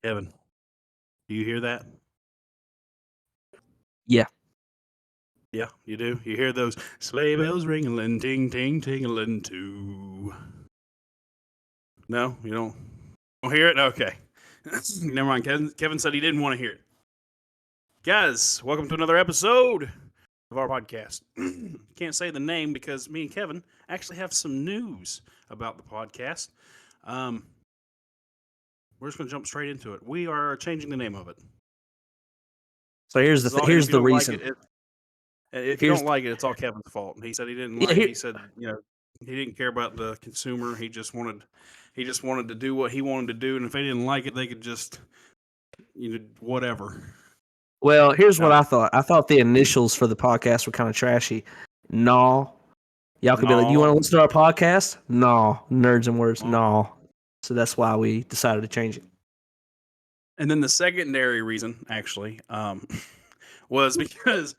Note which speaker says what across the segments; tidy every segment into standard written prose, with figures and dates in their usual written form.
Speaker 1: Kevin, do you hear that?
Speaker 2: Yeah.
Speaker 1: Yeah, you do. You hear those sleigh bells ringling, ting ting tingling too. No, you don't hear it. Okay, never mind. Kevin said he didn't want to hear it. Guys, welcome to another episode of our podcast. Can't say the name because me and Kevin actually have some news about the podcast. Um, we're just going to jump straight into it. We are changing the name of it.
Speaker 2: So here's
Speaker 1: This is
Speaker 2: the
Speaker 1: all, and if
Speaker 2: here's
Speaker 1: you
Speaker 2: the
Speaker 1: don't like
Speaker 2: reason.
Speaker 1: it, if you
Speaker 2: Here's
Speaker 1: don't like it, it's all Kevin's fault. He said he didn't
Speaker 2: yeah,
Speaker 1: like.
Speaker 2: here,
Speaker 1: He said he didn't care about the consumer. He just wanted to do what he wanted to do, and if they didn't like it, they could just whatever.
Speaker 2: well, here's what
Speaker 1: No,
Speaker 2: I thought. I thought the initials for the podcast were kind of trashy. No. Y'all could be like, "You want
Speaker 1: no.
Speaker 2: to listen to our podcast?" No. Nerds and words. No. So that's why we decided to change it.
Speaker 1: And then the secondary reason, actually, was because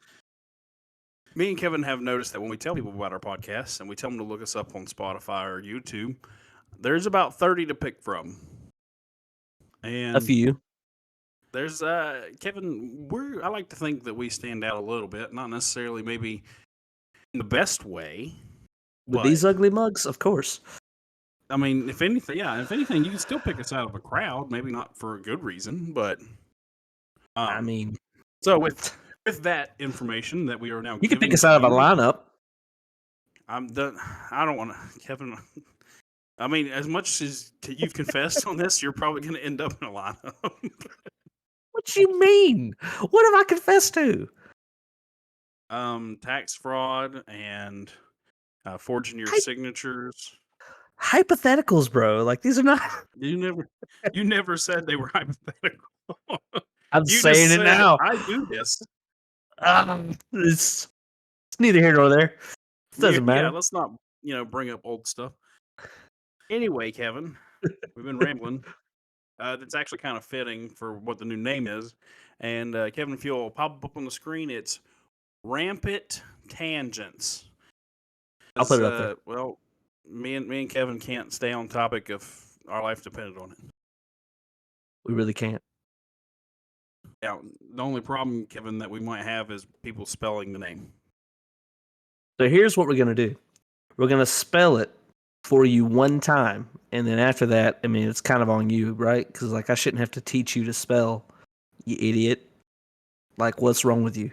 Speaker 1: me and Kevin have noticed that when we tell people about our podcast and we tell them to look us up on Spotify or YouTube, there's about 30 to pick from. And
Speaker 2: A few.
Speaker 1: there's Kevin, I like to think that we stand out a little bit, not necessarily maybe in the best way.
Speaker 2: With these ugly mugs, of course.
Speaker 1: I mean, if anything, you can still pick us out of a crowd, maybe not for a good reason, but
Speaker 2: I mean,
Speaker 1: so with that information that we are now
Speaker 2: you can pick
Speaker 1: giving
Speaker 2: us out of a
Speaker 1: you,
Speaker 2: lineup.
Speaker 1: I don't want to, Kevin. I mean, as much as you've confessed on this, you're probably going to end up in a lineup.
Speaker 2: What you mean? What have I confessed to?
Speaker 1: Tax fraud and forging your signatures.
Speaker 2: Hypotheticals, bro. Like these are not.
Speaker 1: You never said they were hypothetical.
Speaker 2: I'm
Speaker 1: You
Speaker 2: saying
Speaker 1: just
Speaker 2: it
Speaker 1: said
Speaker 2: now.
Speaker 1: I do this.
Speaker 2: It's neither here nor there. It doesn't matter.
Speaker 1: Yeah, let's not bring up old stuff. Anyway, Kevin, we've been rambling. That's actually kind of fitting for what the new name is. And Kevin, if you'll pop up on the screen, it's Rampant Tangents.
Speaker 2: I'll put it up there.
Speaker 1: Well, me and Kevin can't stay on topic if our life depended on it.
Speaker 2: We really can't.
Speaker 1: Yeah, the only problem, Kevin, that we might have is people spelling the name.
Speaker 2: So here's what we're gonna do. We're gonna spell it for you one time, and then after that, I mean, it's kind of on you, right? Because like I shouldn't have to teach you to spell, you idiot. Like, what's wrong with you?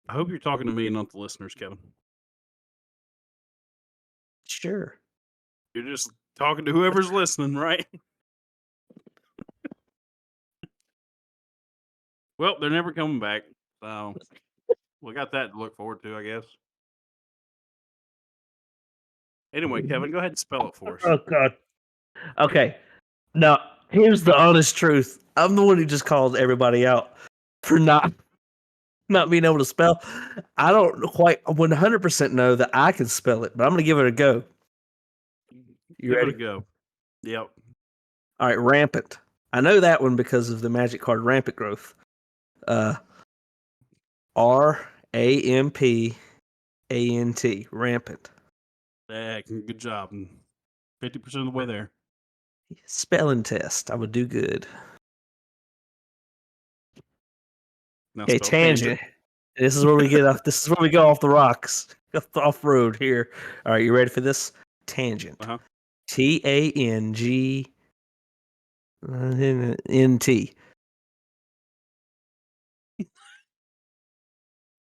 Speaker 1: I hope you're talking to me and not the listeners, Kevin.
Speaker 2: Sure.
Speaker 1: You're just talking to whoever's listening, right? Well, they're never coming back, so we got that to look forward to, I guess. Anyway, Kevin, go ahead and spell it for us.
Speaker 2: Oh God. Okay. Now, here's the honest truth. I'm the one who just called everybody out for not being able to spell. I don't quite 100% know that I can spell it, but I'm going to give it a go. You ready?
Speaker 1: Give it a go. Yep.
Speaker 2: All right, rampant. I know that one because of the magic card rampant growth. RAMPANT. Rampant.
Speaker 1: Good job. 50% of the way there.
Speaker 2: Spelling test. I would do good.
Speaker 1: Now
Speaker 2: Okay,
Speaker 1: spell
Speaker 2: tangent. This is where we get off. This is where we go off the rocks, off road here. All right, you ready for this? Tangent.
Speaker 1: Uh-huh.
Speaker 2: TANGNT.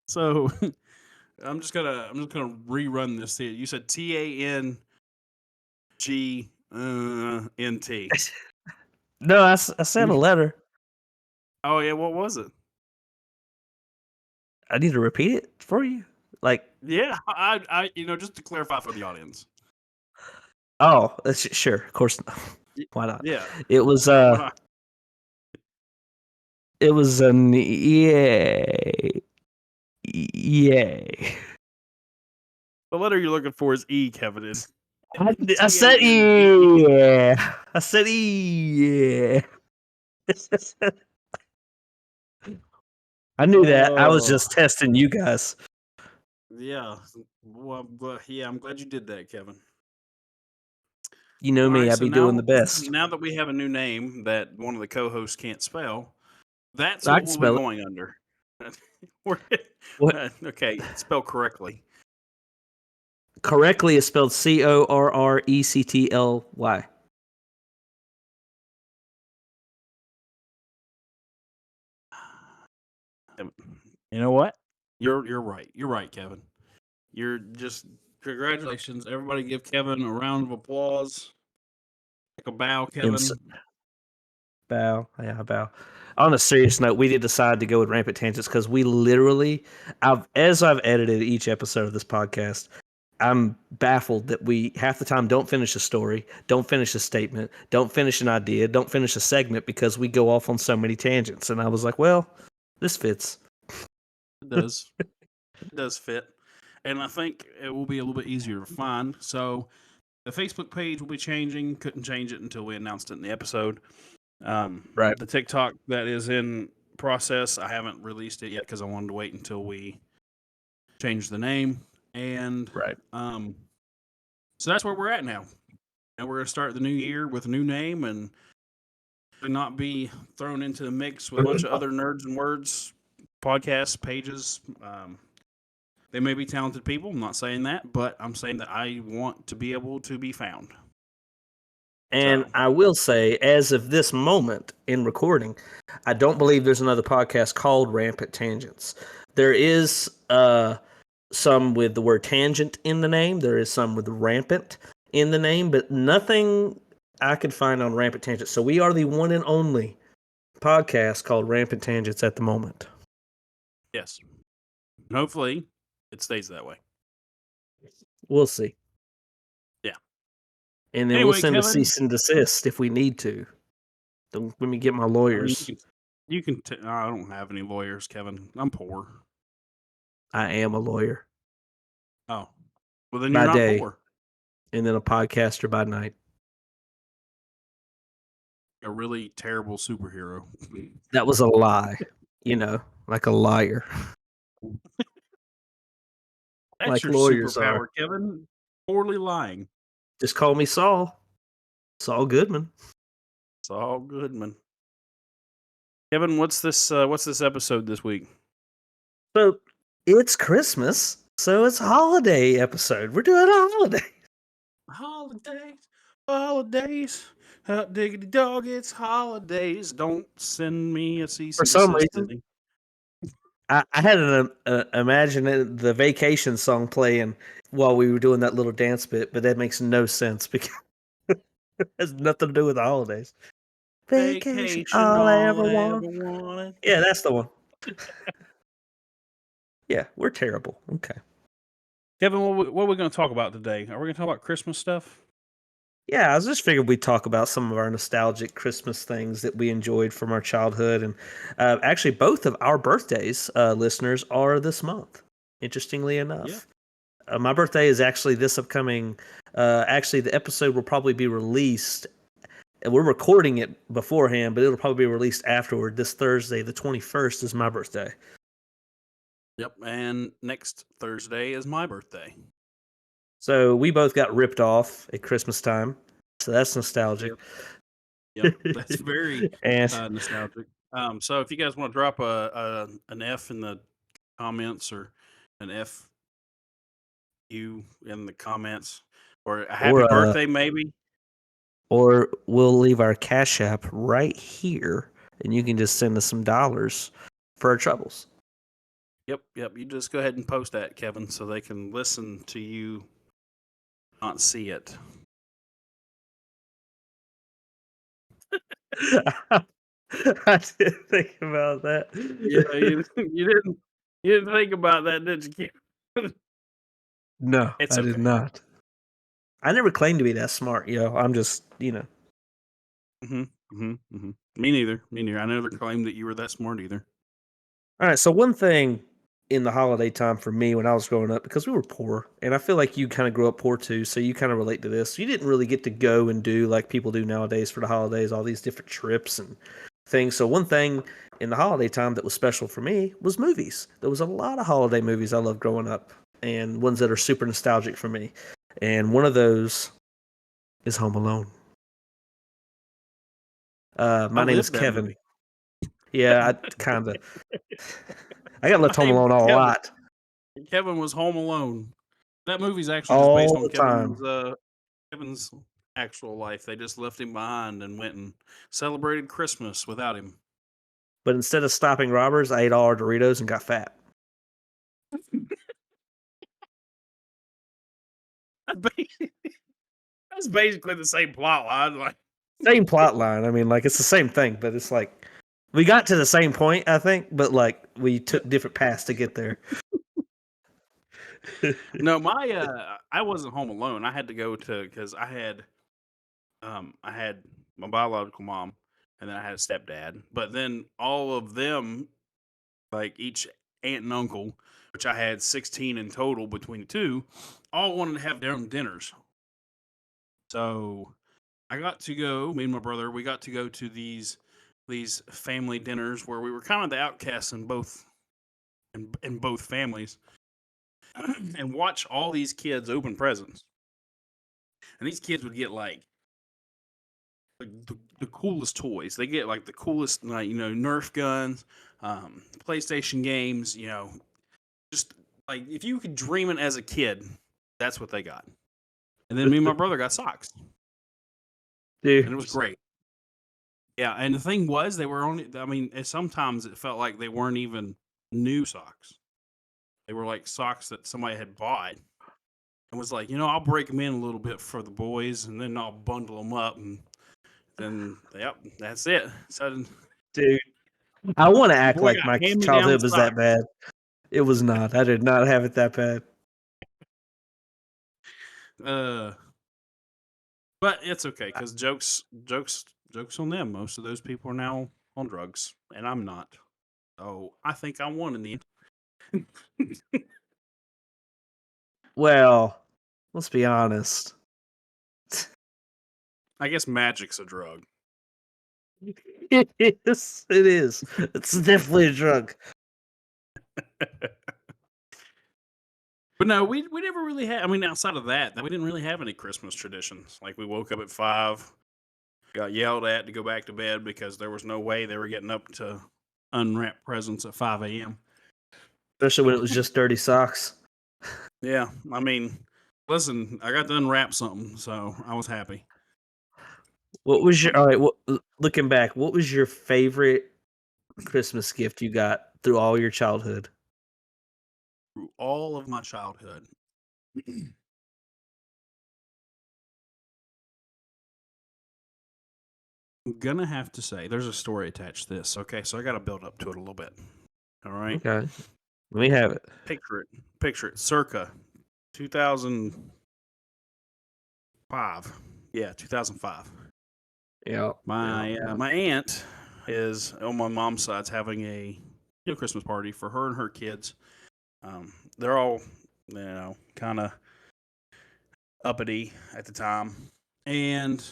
Speaker 1: So I'm just gonna rerun this here. You said TANGNT.
Speaker 2: No, I said a letter.
Speaker 1: Oh yeah, what was it?
Speaker 2: I need to repeat it for you. Like,
Speaker 1: yeah, I just to clarify for the audience.
Speaker 2: Oh, sure, of course. Why not?
Speaker 1: Yeah,
Speaker 2: it was it was an yay.
Speaker 1: The letter you're looking for is E, Kevin. Is
Speaker 2: I said yeah. I said yeah. I knew that. I was just testing you guys.
Speaker 1: Yeah. Well, I'm glad you did that, Kevin.
Speaker 2: You know
Speaker 1: All
Speaker 2: me,
Speaker 1: right,
Speaker 2: I
Speaker 1: so
Speaker 2: be doing the
Speaker 1: now
Speaker 2: best.
Speaker 1: now that we have a new name that one of the co-hosts can't spell, that's
Speaker 2: I
Speaker 1: what
Speaker 2: can
Speaker 1: we'll be
Speaker 2: spell it.
Speaker 1: going under. We're-
Speaker 2: What
Speaker 1: okay, spell correctly.
Speaker 2: correctly is spelled Correctly.
Speaker 1: You know what? You're right. You're right, Kevin. You're just congratulations. Everybody give Kevin a round of applause. Take a bow,
Speaker 2: Ins-
Speaker 1: Kevin.
Speaker 2: Bow. Yeah, bow. On a serious note, we did decide to go with rampant tangents because we literally, as I've edited each episode of this podcast, I'm baffled that we half the time don't finish a story, don't finish a statement, don't finish an idea, don't finish a segment because we go off on so many tangents. And I was like, well, this fits.
Speaker 1: It does. It does fit. And I think it will be a little bit easier to find. So the Facebook page will be changing. Couldn't change it until we announced it in the episode.
Speaker 2: Right.
Speaker 1: The TikTok that is in process, I haven't released it yet because I wanted to wait until we change the name. And
Speaker 2: Right.
Speaker 1: so that's where we're at now. And we're going to start the new year with a new name and not be thrown into the mix with a bunch of other nerds and words podcasts, pages. They may be talented people. I'm not saying that, but I'm saying that I want to be able to be found.
Speaker 2: And
Speaker 1: So,
Speaker 2: I will say, as of this moment in recording, I don't believe there's another podcast called Rampant Tangents. There is some with the word tangent in the name. There is some with rampant in the name, but nothing I could find on Rampant Tangents. So we are the one and only podcast called Rampant Tangents at the moment.
Speaker 1: yes. And hopefully it stays that way.
Speaker 2: We'll see.
Speaker 1: Yeah.
Speaker 2: And then we'll
Speaker 1: Anyway,
Speaker 2: send a
Speaker 1: Kevin,
Speaker 2: cease and desist if we need to. Don't let me get my
Speaker 1: I mean,
Speaker 2: lawyers.
Speaker 1: I don't have any lawyers, Kevin. I'm poor.
Speaker 2: I am a lawyer
Speaker 1: Oh, well, then you're
Speaker 2: by
Speaker 1: not
Speaker 2: day
Speaker 1: poor.
Speaker 2: and then a podcaster by night.
Speaker 1: A really terrible superhero.
Speaker 2: That was a lie, like a liar,
Speaker 1: That's
Speaker 2: like
Speaker 1: your
Speaker 2: lawyers
Speaker 1: superpower,
Speaker 2: are.
Speaker 1: Kevin. Poorly lying.
Speaker 2: Just call me Saul. Saul Goodman.
Speaker 1: It's all good, man. Kevin, what's this? What's this episode this week?
Speaker 2: So it's Christmas, so it's a holiday episode. We're doing a holiday.
Speaker 1: Holidays, holidays. Hot diggity dog, it's holidays. Don't send me a cease
Speaker 2: For
Speaker 1: and
Speaker 2: some
Speaker 1: desist,
Speaker 2: reason,
Speaker 1: Disney.
Speaker 2: I had an imagine the vacation song playing while we were doing that little dance bit, but that makes no sense because it has nothing to do with the holidays. Vacation,
Speaker 1: Vacation,
Speaker 2: all I
Speaker 1: all
Speaker 2: ever
Speaker 1: I ever
Speaker 2: want.
Speaker 1: wanted.
Speaker 2: Yeah, that's the one. Yeah, we're terrible. Okay.
Speaker 1: Kevin, what are we going to talk about today? Are we going to talk about Christmas stuff?
Speaker 2: Yeah, I was just figured we'd talk about some of our nostalgic Christmas things that we enjoyed from our childhood. And actually, both of our birthdays, listeners, are this month, interestingly
Speaker 1: Yeah.
Speaker 2: enough. My birthday is actually this upcoming. Actually, the episode will probably be released. And we're recording it beforehand, but it'll probably be released afterward. This Thursday, the 21st, is my birthday.
Speaker 1: Yep. And next Thursday is my birthday.
Speaker 2: So we both got ripped off at Christmas time. So that's nostalgic.
Speaker 1: Yep. Yep. That's very
Speaker 2: and
Speaker 1: nostalgic. So if you guys want to drop an F in the comments or an F you in the comments or a happy
Speaker 2: or
Speaker 1: birthday, maybe.
Speaker 2: or we'll leave our Cash App right here, and you can just send us some dollars for our troubles.
Speaker 1: Yep. Yep. You just go ahead and post that, Kevin, so they can listen to you, not see it.
Speaker 2: I didn't think about that.
Speaker 1: Yeah, you didn't think about that, did you, Kevin?
Speaker 2: No,
Speaker 1: It's
Speaker 2: I did
Speaker 1: okay.
Speaker 2: not. I never claimed to be that smart, I'm just,
Speaker 1: Me neither. Me neither. I never claimed that you were that smart either.
Speaker 2: All right, so one thing in the holiday time for me when I was growing up, because we were poor, and I feel like you kind of grew up poor too, so you kind of relate to this. You didn't really get to go and do like people do nowadays for the holidays, all these different trips and things. So one thing in the holiday time that was special for me was movies. There was a lot of holiday movies I loved growing up, and ones that are super nostalgic for me. And one of those is Home Alone.
Speaker 1: I
Speaker 2: My name is
Speaker 1: lived that
Speaker 2: Kevin.
Speaker 1: movie.
Speaker 2: Yeah, I kind of. I got left
Speaker 1: My
Speaker 2: home
Speaker 1: name
Speaker 2: alone
Speaker 1: is
Speaker 2: a
Speaker 1: Kevin.
Speaker 2: lot,
Speaker 1: Kevin was home alone. That movie's actually just based
Speaker 2: all
Speaker 1: on
Speaker 2: the time.
Speaker 1: Kevin's actual life. They just left him behind and went and celebrated Christmas without him.
Speaker 2: But instead of stopping robbers, I ate all our Doritos and got fat.
Speaker 1: That's basically the same plot line. Like,
Speaker 2: Same plot line. I mean, like it's the same thing, but it's like we got to the same point, I think, but like we took different paths to get there.
Speaker 1: no, I wasn't home alone. I had to go to because I had my biological mom, and then I had a stepdad. But then all of them, like each aunt and uncle, which I had 16 in total between the two, all wanted to have their own dinners. So I got to go. Me and my brother, we got to go to these family dinners where we were kind of the outcasts in both families, and watch all these kids open presents. And these kids would get like the coolest toys. They get like the coolest, like Nerf guns, PlayStation games. Just like if you could dream it as a kid, that's what they got. And then me and my brother got socks,
Speaker 2: Dude,
Speaker 1: and it was great. Yeah, and the thing was, they were only. I mean, sometimes it felt like they weren't even new socks. They were like socks that somebody had bought and was like, I'll break them in a little bit for the boys, and then I'll bundle them up, and then yep, that's it. So
Speaker 2: dude, I want to
Speaker 1: your
Speaker 2: act
Speaker 1: boy
Speaker 2: like
Speaker 1: got
Speaker 2: my
Speaker 1: hand me down
Speaker 2: childhood was that
Speaker 1: socks.
Speaker 2: bad. It was not. I did not have it that bad.
Speaker 1: Uh, but it's okay because jokes on them. Most of those people are now on drugs, and I'm not. So I think I won in the end.
Speaker 2: Well, let's be honest.
Speaker 1: I guess magic's a drug.
Speaker 2: It is. It is. It's definitely a drug.
Speaker 1: But no, we never really had. I mean, outside of that, we didn't really have any Christmas traditions. Like we woke up at 5, got yelled at to go back to bed because there was no way they were getting up to unwrap presents at 5 a.m.
Speaker 2: Especially when it was just dirty socks.
Speaker 1: Yeah, I mean, listen, I got to unwrap something, so I was happy.
Speaker 2: What was your all right? Looking back, what was your favorite Christmas gift you got through all your childhood?
Speaker 1: Through all of my childhood, I'm gonna have to say there's a story attached to this. Okay, so I got to build up to it a little bit. All right,
Speaker 2: Okay, let me have it.
Speaker 1: picture it, circa 2005. Yeah, 2005.
Speaker 2: Yeah,
Speaker 1: My aunt is on my mom's side's having a Christmas party for her and her kids. They're all kind of uppity at the time, and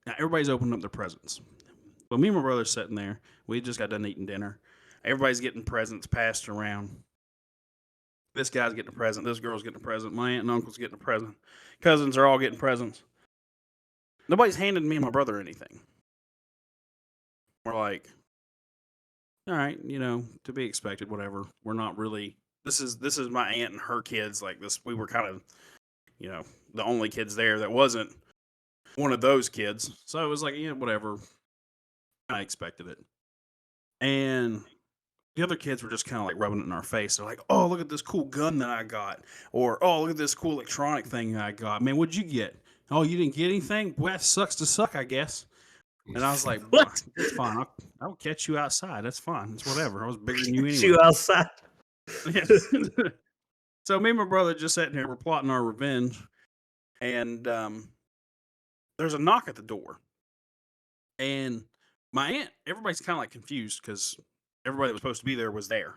Speaker 1: now everybody's opening up their presents. But me and my brother's sitting there. We just got done eating dinner. Everybody's getting presents passed around. This guy's getting a present. This girl's getting a present. My aunt and uncle's getting a present. Cousins are all getting presents. Nobody's handed me and my brother anything. We're like, all right, to be expected, whatever. We're not really. This is my aunt and her kids. Like this, we were kind of, the only kids there that wasn't one of those kids. So it was like, yeah, whatever. I expected it. And the other kids were just kind of like rubbing it in our face. They're like, "Oh, look at this cool gun that I got," or "Oh, look at this cool electronic thing I got." Man, what'd you get? Oh, you didn't get anything? Well, that sucks to suck, I guess. And I was like,
Speaker 2: what?
Speaker 1: "It's fine. I'll catch you outside. That's fine. It's whatever. I was bigger than you
Speaker 2: Get
Speaker 1: anyway."
Speaker 2: you outside.
Speaker 1: Yes. So me and my brother just sitting here. We're plotting our revenge, and there's a knock at the door, and my aunt. Everybody's kind of like confused because everybody that was supposed to be there was there,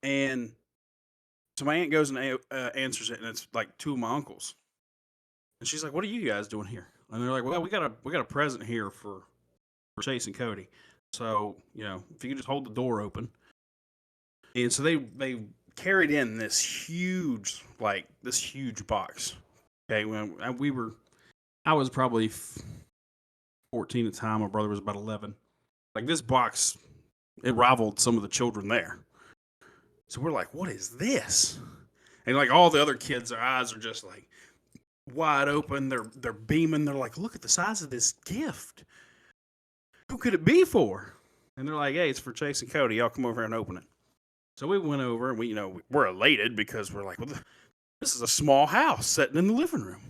Speaker 1: and so my aunt goes and answers it, and it's like two of my uncles, and she's like, "What are you guys doing here?" And they're like, "Well, we got a present here for Chaise and Cody. So if you could just hold the door open." And so they carried in this huge box, Okay, when I was probably 14 at the time. My brother was about 11. Like this box, it rivaled some of the children there. So we're like, what is this? And like all the other kids, their eyes are just like wide open. They're beaming. They're like, look at the size of this gift. Who could it be for? And they're like, hey, it's for Chaise and Cody. Y'all come over here and open it. So we went over and we're elated because we're like, well, this is a small house sitting in the living room.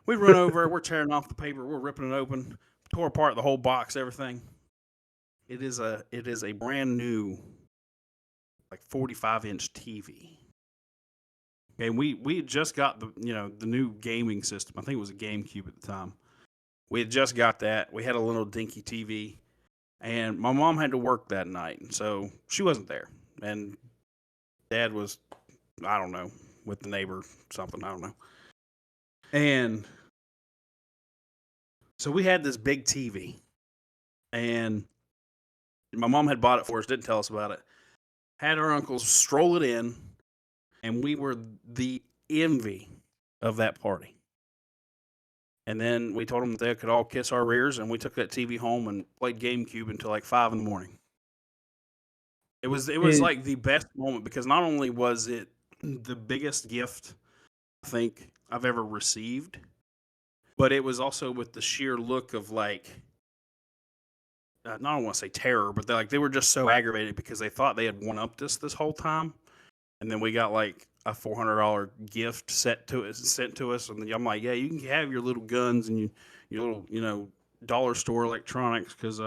Speaker 1: We run over, we're tearing off the paper, we're ripping it open, tore apart the whole box, everything. It is a brand new, like 45-inch TV. Okay, we had just got the new gaming system. I think it was a GameCube at the time. We had just got that. We had a little dinky TV, and my mom had to work that night, so she wasn't there. And Dad was, I don't know, with the neighbor, something, I don't know. And so we had this big TV, and my mom had bought it for us, didn't tell us about it. Had our uncles stroll it in, and we were the envy of that party. And then we told them that they could all kiss our rears, and we took that TV home and played GameCube until like 5 in the morning. It was like the best moment because not only was it the biggest gift I think I've ever received, but it was also with the sheer look of like, I don't want to say terror, but they were just so aggravated because they thought they had one upped us this whole time, and then we got like a $400 gift sent to us, and I'm like, yeah, you can have your little guns and your little dollar store electronics because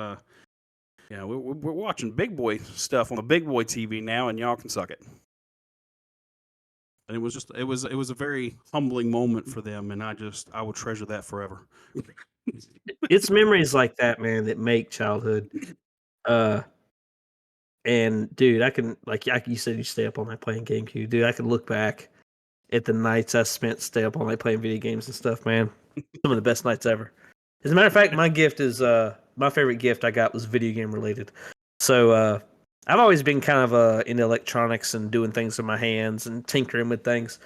Speaker 1: we're watching big boy stuff on the big boy TV now, and y'all can suck it. And it was a very humbling moment for them, and I will treasure that forever.
Speaker 2: It's memories like that, man, that make childhood. And dude, I can like you said, you stay up all night playing GameCube. Dude, I can look back at the nights I spent stay up all night playing video games and stuff, man. Some of the best nights ever. As a matter of fact, my gift is my favorite gift I got was video game related. So I've always been kind of into electronics and doing things with my hands and tinkering with things.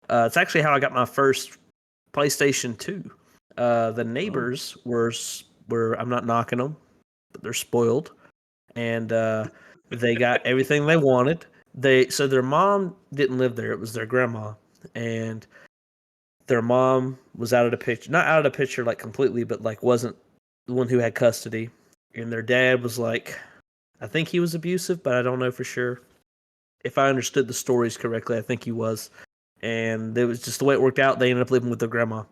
Speaker 2: It's actually how I got my first PlayStation 2. The neighbors were I'm not knocking them, but they're spoiled, and they got everything they wanted. So their mom didn't live there; it was their grandma, and their mom was out of the picture. Not out of the picture like completely, but like wasn't the one who had custody. And their dad was like, I think he was abusive, but I don't know for sure. If I understood the stories correctly, I think he was. And it was just the way it worked out. They ended up living with their grandma.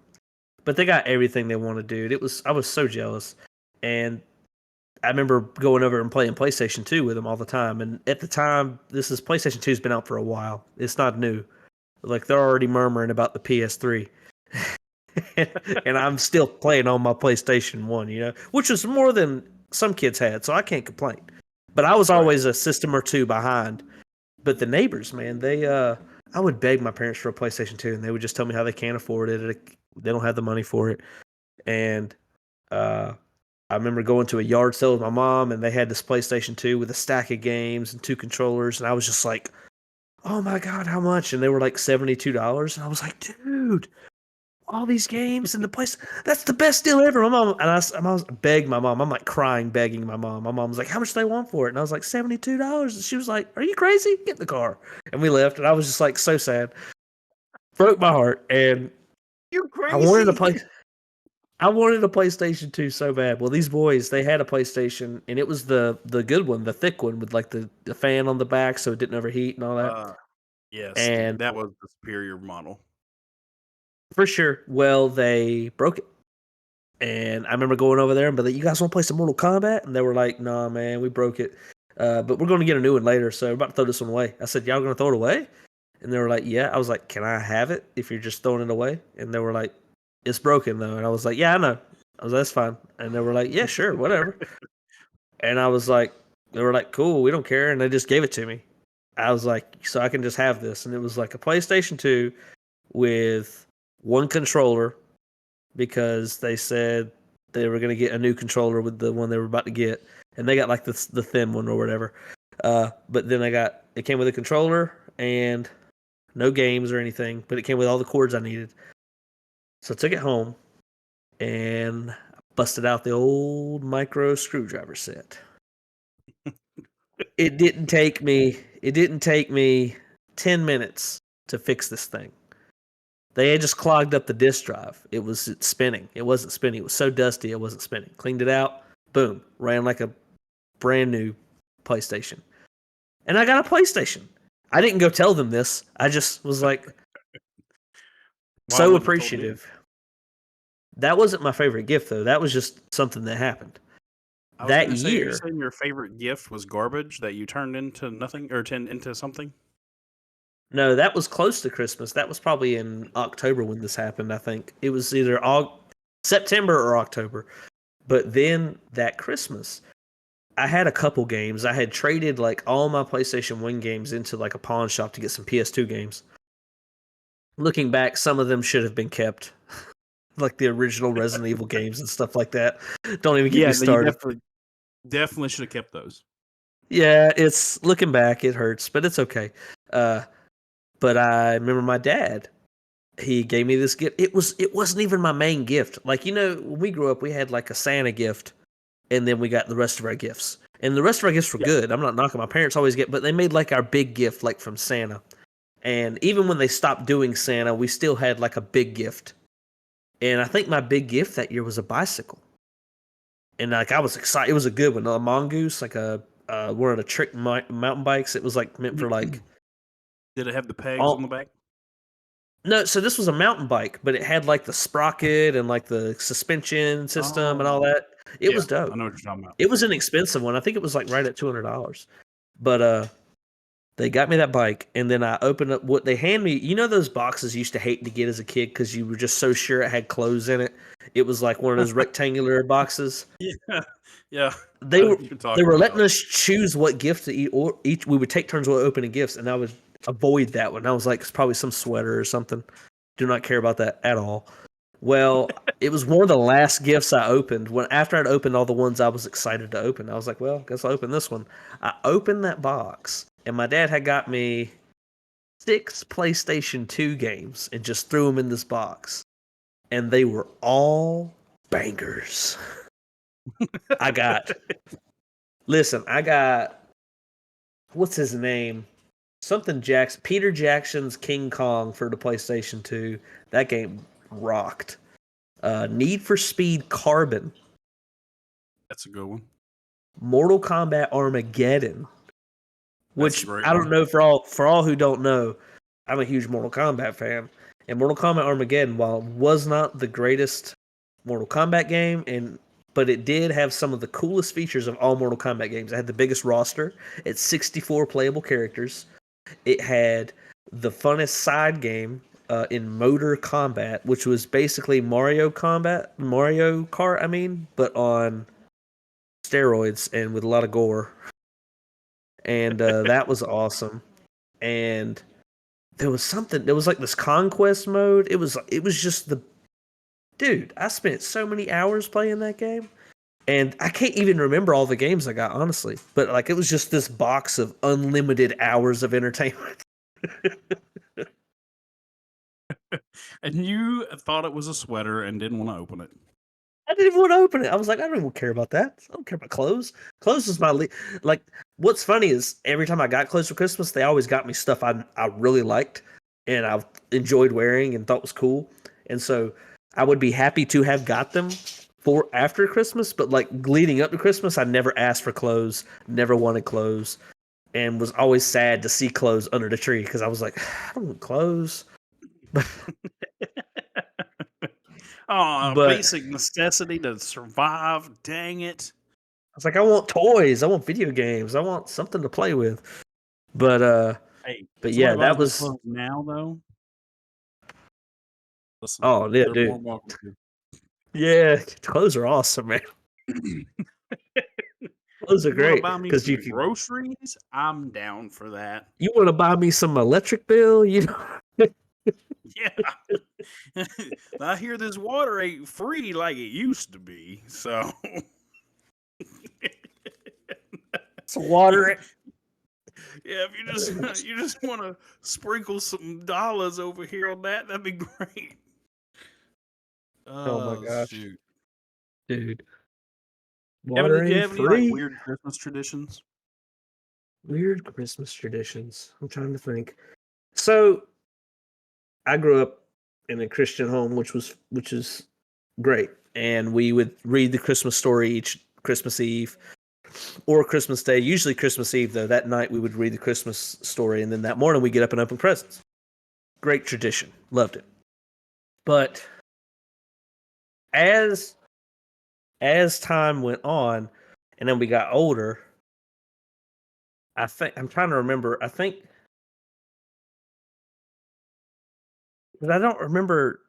Speaker 2: But they got everything they wanted, dude. I was so jealous. And I remember going over and playing PlayStation 2 with them all the time. And at the time, PlayStation 2's been out for a while. It's not new. Like they're already murmuring about the PS3. And I'm still playing on my PlayStation 1, which was more than some kids had, so I can't complain. But I was always a system or two behind. But the neighbors, man, I would beg my parents for a PlayStation 2, and they would just tell me how they can't afford it. They don't have the money for it. And I remember going to a yard sale with my mom, and they had this PlayStation 2 with a stack of games and 2 controllers, and I was just like, oh my God, how much? And they were like $72. And I was like, dude, all these games in the place. That's the best deal ever. My mom and I was begging my mom. I'm like crying, begging my mom. My mom was like, "How much do they want for it?" And I was like, $72. And she was like, "Are you crazy? Get in the car." And we left. And I was just like so sad, broke my heart. And
Speaker 1: You're crazy.
Speaker 2: I wanted a PlayStation 2 so bad. Well, these boys, they had a PlayStation, and it was the good one, the thick one with like the fan on the back, so it didn't overheat and all that.
Speaker 1: Yes,
Speaker 2: And
Speaker 1: that was the superior model.
Speaker 2: for sure, well, they broke it. And I remember going over there and be like, "You guys want to play some Mortal Kombat?" And they were like, "Nah, man, we broke it. But we're going to get a new one later, so we're about to throw this one away." I said, "Y'all going to throw it away?" And they were like, "Yeah." I was like, "Can I have it if you're just throwing it away?" And they were like, "It's broken though." And I was like, "Yeah, I know." I was like, "That's fine." And they were like, "Yeah, sure, whatever." And I was like, they were like, "Cool, we don't care." And they just gave it to me. I was like, "So I can just have this." And it was like a PlayStation 2 with one controller because they said they were going to get a new controller with the one they were about to get, and they got like the thin one or whatever. But then it came with a controller and no games or anything, but it came with all the cords I needed. So I took it home and busted out the old micro screwdriver set. It didn't take me 10 minutes to fix this thing. They had just clogged up the disk drive. It was spinning. It wasn't spinning. It was so dusty it wasn't spinning. Cleaned it out. Boom. Ran like a brand new PlayStation. And I got a PlayStation. I didn't go tell them this. I just was like
Speaker 1: Why
Speaker 2: so
Speaker 1: wouldn't have told me?
Speaker 2: appreciative. That wasn't my favorite gift though. That was just something that happened.
Speaker 1: I was
Speaker 2: That
Speaker 1: gonna say, are you
Speaker 2: year,
Speaker 1: saying your favorite gift was garbage that you turned into nothing or turned into something?
Speaker 2: no, that was close to Christmas. That was probably in October when this happened, I think. It was either September or October. But then that Christmas, I had a couple games. I had traded like all my PlayStation 1 games into like a pawn shop to get some PS2 games. Looking back, some of them should have been kept, like the original Resident Evil games and stuff like that. Don't even get me
Speaker 1: Yeah, you
Speaker 2: started.
Speaker 1: definitely should have kept those.
Speaker 2: Yeah, it's looking back, it hurts, but it's okay. Uh, but I remember my dad. He gave me this gift. It wasn't even my main gift. Like when we grew up, we had like a Santa gift, and then we got the rest of our gifts. And the rest of our gifts were
Speaker 1: Yeah.
Speaker 2: good. I'm not knocking. My parents always get, but they made like our big gift, like from Santa. And even when they stopped doing Santa, we still had like a big gift. And I think my big gift that year was a bicycle. And like I was excited. It was a good one, a mongoose, like a one of the trick mountain bikes. It was like meant for like
Speaker 1: Did it have the pegs on the
Speaker 2: all.
Speaker 1: back?
Speaker 2: No, so this was a mountain bike, but it had like the sprocket and like the suspension system and all
Speaker 1: Oh,
Speaker 2: that. It
Speaker 1: yeah,
Speaker 2: was
Speaker 1: I
Speaker 2: dope.
Speaker 1: know what you're talking about.
Speaker 2: It was an expensive one. I think it was like right at $200. But they got me that bike, and then I opened up what they hand me. You know those boxes you used to hate to get as a kid because you were just so sure it had clothes in it. It was like one of those rectangular boxes.
Speaker 1: Yeah, yeah,
Speaker 2: They
Speaker 1: I know
Speaker 2: were
Speaker 1: what you're
Speaker 2: they
Speaker 1: talking
Speaker 2: were letting
Speaker 1: about.
Speaker 2: us choose what gift to eat, or each we would take turns with opening gifts, and I would avoid that one. I was like, it's probably some sweater or something. Do not care about that at all. Well, it was one of the last gifts I opened. When after I'd opened all the ones I was excited to open, I was like, well, guess I'll open this one. I opened that box, and my dad had got me 6 PlayStation 2 games and just threw them in this box. And they were all bangers. I got, listen, I got, what's his name? Something Jackson, Peter Jackson's King Kong for the PlayStation 2. That game rocked. Need for Speed Carbon,
Speaker 1: That's a good one.
Speaker 2: Mortal Kombat Armageddon,
Speaker 1: That's a
Speaker 2: which
Speaker 1: great
Speaker 2: I don't
Speaker 1: one.
Speaker 2: know for all who don't know, I'm a huge Mortal Kombat fan. And Mortal Kombat Armageddon, while it was not the greatest Mortal Kombat game, but it did have some of the coolest features of all Mortal Kombat games. It had the biggest roster. It's 64 playable characters. It had the funnest side game in Motor Combat, which was basically Mario Kart, I mean, but on steroids and with a lot of gore. And that was awesome. And there was like this conquest mode. It was just the dude. I spent so many hours playing that game, and I can't even remember all the games I got honestly. But like it was just this box of unlimited hours of entertainment.
Speaker 1: And you thought it was a sweater and didn't want to open it.
Speaker 2: I didn't even want to open it. I was like, I don't even care about that. I don't care about clothes. Clothes is my like. What's funny is every time I got clothes for Christmas, they always got me stuff I really liked and I enjoyed wearing and thought was cool. And so I would be happy to have got them for after Christmas, but like leading up to Christmas, I never asked for clothes, never wanted clothes, and was always sad to see clothes under the tree because I was like, I don't want clothes.
Speaker 1: Oh,
Speaker 2: But
Speaker 1: basic necessity to survive. Dang it.
Speaker 2: I was like, I want toys. I want video games. I want something to play with. But
Speaker 1: Hey,
Speaker 2: but
Speaker 1: somebody
Speaker 2: yeah, that
Speaker 1: buys me
Speaker 2: was
Speaker 1: clothes now, though. Listen,
Speaker 2: oh yeah,
Speaker 1: they're more
Speaker 2: dude.
Speaker 1: welcome to.
Speaker 2: Yeah, clothes are awesome, man. Clothes are
Speaker 1: You want to
Speaker 2: great
Speaker 1: buy me
Speaker 2: because
Speaker 1: some groceries? I'm down for that.
Speaker 2: you want to buy me some electric bill, you know.
Speaker 1: Yeah. I hear this water ain't free like it used to be. So,
Speaker 2: Some water.
Speaker 1: yeah, if you just want to sprinkle some dollars over here on that, that'd be great.
Speaker 2: Oh my gosh,
Speaker 1: Shoot.
Speaker 2: dude.
Speaker 1: Kevin,
Speaker 2: Water
Speaker 1: did you
Speaker 2: ain't
Speaker 1: have any like
Speaker 2: free.
Speaker 1: weird Christmas traditions?
Speaker 2: Weird Christmas traditions. I'm trying to think. So I grew up in a Christian home, which is great, and we would read the Christmas story each Christmas Eve or Christmas Day. Usually Christmas Eve, though. That night we would read the Christmas story, and then that morning we get up and open presents. Great tradition. Loved it. But as time went on, and then we got older, I think I'm trying to remember. I think because I don't remember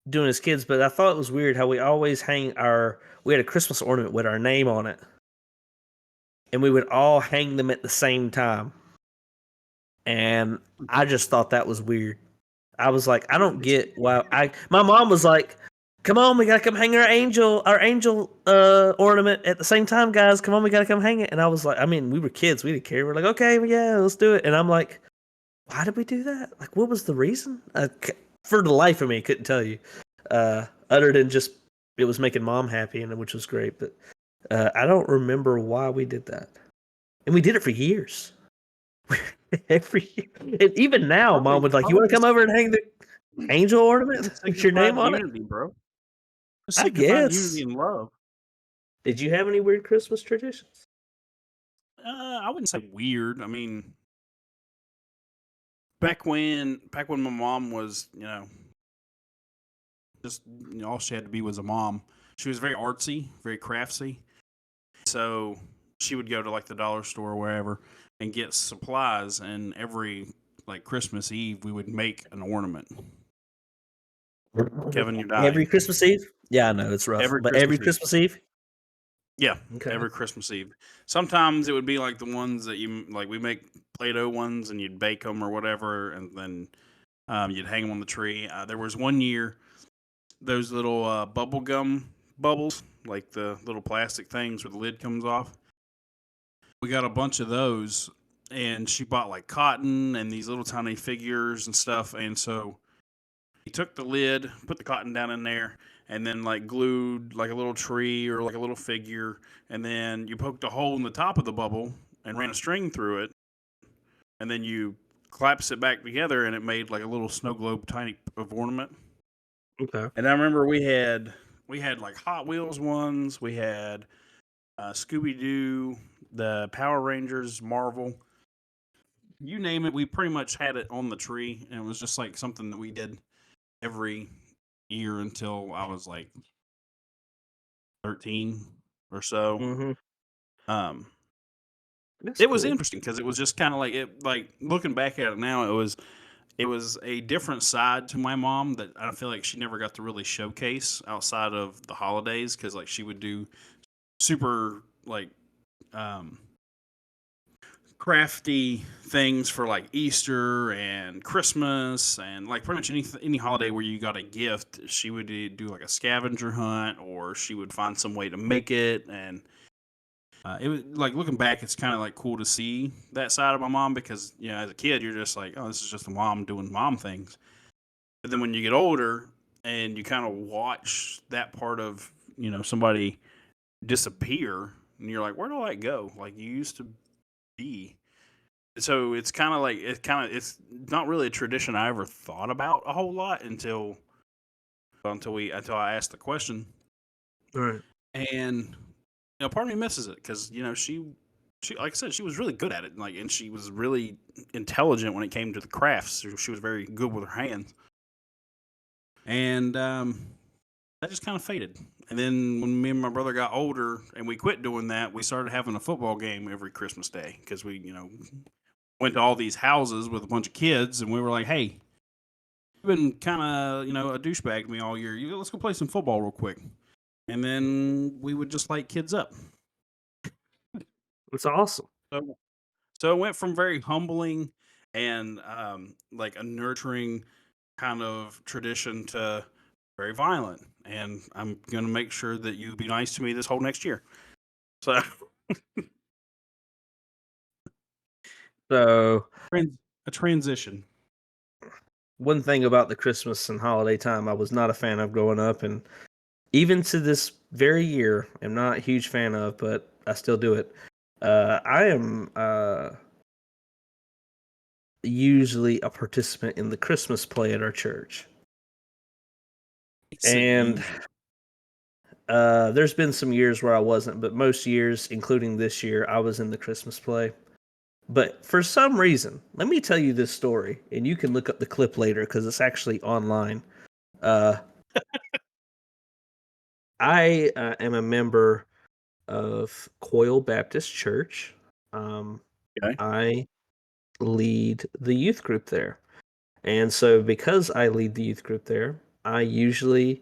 Speaker 2: doing as kids, but I thought it was weird how we always we had a Christmas ornament with our name on it, and we would all hang them at the same time. And I just thought that was weird. I was like, I don't get why. My mom was like, "Come on, we gotta come hang our angel ornament at the same time, guys. Come on, we gotta come hang it." And I was like, I mean, we were kids, we didn't care. We're like, okay, yeah, let's do it. And I'm like, why did we do that? Like, what was the reason? For the life of me, couldn't tell you. Other than just it was making mom happy, and which was great. But I don't remember why we did that, and we did it for years. Every year. And even now, mom would like, "You want to come over and hang the angel ornament
Speaker 1: It
Speaker 2: with your name
Speaker 1: signified
Speaker 2: on it?"
Speaker 1: unity, bro. It
Speaker 2: I
Speaker 1: signified unity
Speaker 2: guess.
Speaker 1: and love.
Speaker 2: Did you have any weird Christmas traditions?
Speaker 1: I wouldn't say weird. I mean, back when my mom was, just all she had to be was a mom. She was very artsy, very craftsy. So she would go to like the dollar store or wherever and get supplies, and every like Christmas Eve we would make an ornament. Kevin, you're
Speaker 2: Every
Speaker 1: dying.
Speaker 2: Christmas Eve? Yeah, I know it's rough,
Speaker 1: Every
Speaker 2: but every
Speaker 1: Christmas Eve.
Speaker 2: Christmas Eve.
Speaker 1: Yeah,
Speaker 2: Okay.
Speaker 1: every Christmas Eve. Sometimes it would be like the ones that you like. We make Play-Doh ones, and you'd bake them or whatever, and then you'd hang them on the tree. There was one year those little bubble gum bubbles, like the little plastic things where the lid comes off. We got a bunch of those, and she bought like cotton and these little tiny figures and stuff. And so he took the lid, put the cotton down in there, and then like glued like a little tree or like a little figure. And then you poked a hole in the top of the bubble and ran a string through it. And then you collapsed it back together, and it made like a little snow globe tiny of ornament.
Speaker 2: Okay.
Speaker 1: And I remember we had like Hot Wheels ones, we had Scooby Doo, the Power Rangers, Marvel, you name it. We pretty much had it on the tree, and it was just like something that we did every year until I was like 13 or so.
Speaker 2: Mm-hmm.
Speaker 1: Um,
Speaker 2: That's
Speaker 1: it was
Speaker 2: cool.
Speaker 1: interesting because it was just kind of like it. Like looking back at it now, it was a different side to my mom that I feel like she never got to really showcase outside of the holidays because like she would do super like um, crafty things for like Easter and Christmas and like pretty much any holiday where you got a gift. She would do like a scavenger hunt, or she would find some way to make it. And it was like looking back, it's kind of like cool to see that side of my mom because as a kid you're just like, oh, this is just a mom doing mom things. But then when you get older and you kind of watch that part of somebody disappear, and you're like, where did all that go? Like you used to be. So it's kind of like it's not really a tradition I ever thought about a whole lot until I asked the question.
Speaker 2: All right.
Speaker 1: And part of me misses it because she like I said, she was really good at it, and she was really intelligent when it came to the crafts. She was very good with her hands, and that just kind of faded. And then when me and my brother got older and we quit doing that, we started having a football game every Christmas Day because we went to all these houses with a bunch of kids, and we were like, "Hey, you've been kind of a douchebag to me all year. Let's go play some football real quick." And then we would just light kids up.
Speaker 2: It's awesome.
Speaker 1: So, so it went from very humbling and like a nurturing kind of tradition to very violent. And I'm gonna make sure that you be nice to me this whole next year. So
Speaker 2: So
Speaker 1: a transition.
Speaker 2: one thing about the Christmas and holiday time I was not a fan of growing up, and even to this very year, I'm not a huge fan of, but I still do it. I am usually a participant in the Christmas play at our church.
Speaker 1: Say
Speaker 2: And
Speaker 1: usually.
Speaker 2: there's been some years where I wasn't, but most years, including this year, I was in the Christmas play. But for some reason, let me tell you this story, and you can look up the clip later because it's actually online. Uh, I am a member of Coyle Baptist Church. Um,
Speaker 1: Okay.
Speaker 2: I lead the youth group there. And so, because I lead the youth group there, I usually,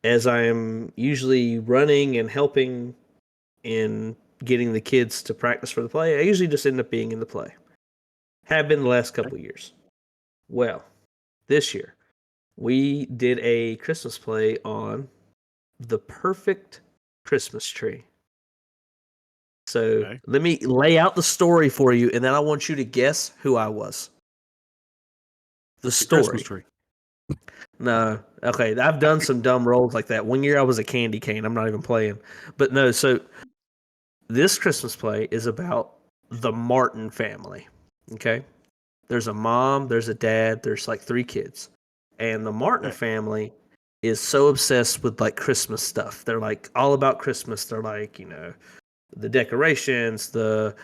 Speaker 2: as I am usually running and helping in getting the kids to practice for the play, I usually just end up being in the play. Have been the last
Speaker 1: Okay.
Speaker 2: couple years. Well, this year, we did a Christmas play on the perfect Christmas tree. So
Speaker 1: Okay.
Speaker 2: let me lay out the story for you, and then I want you to guess who I was. The
Speaker 1: The Christmas
Speaker 2: story.
Speaker 1: tree.
Speaker 2: No. Okay, I've done some dumb roles like that. One year I was a candy cane. I'm not even playing. But no, so this Christmas play is about the Martin family. Okay? There's a mom, there's a dad, there's like 3 kids. And the Martin
Speaker 1: Okay.
Speaker 2: family is so obsessed with like Christmas stuff. They're like all about Christmas. They're like, the decorations, the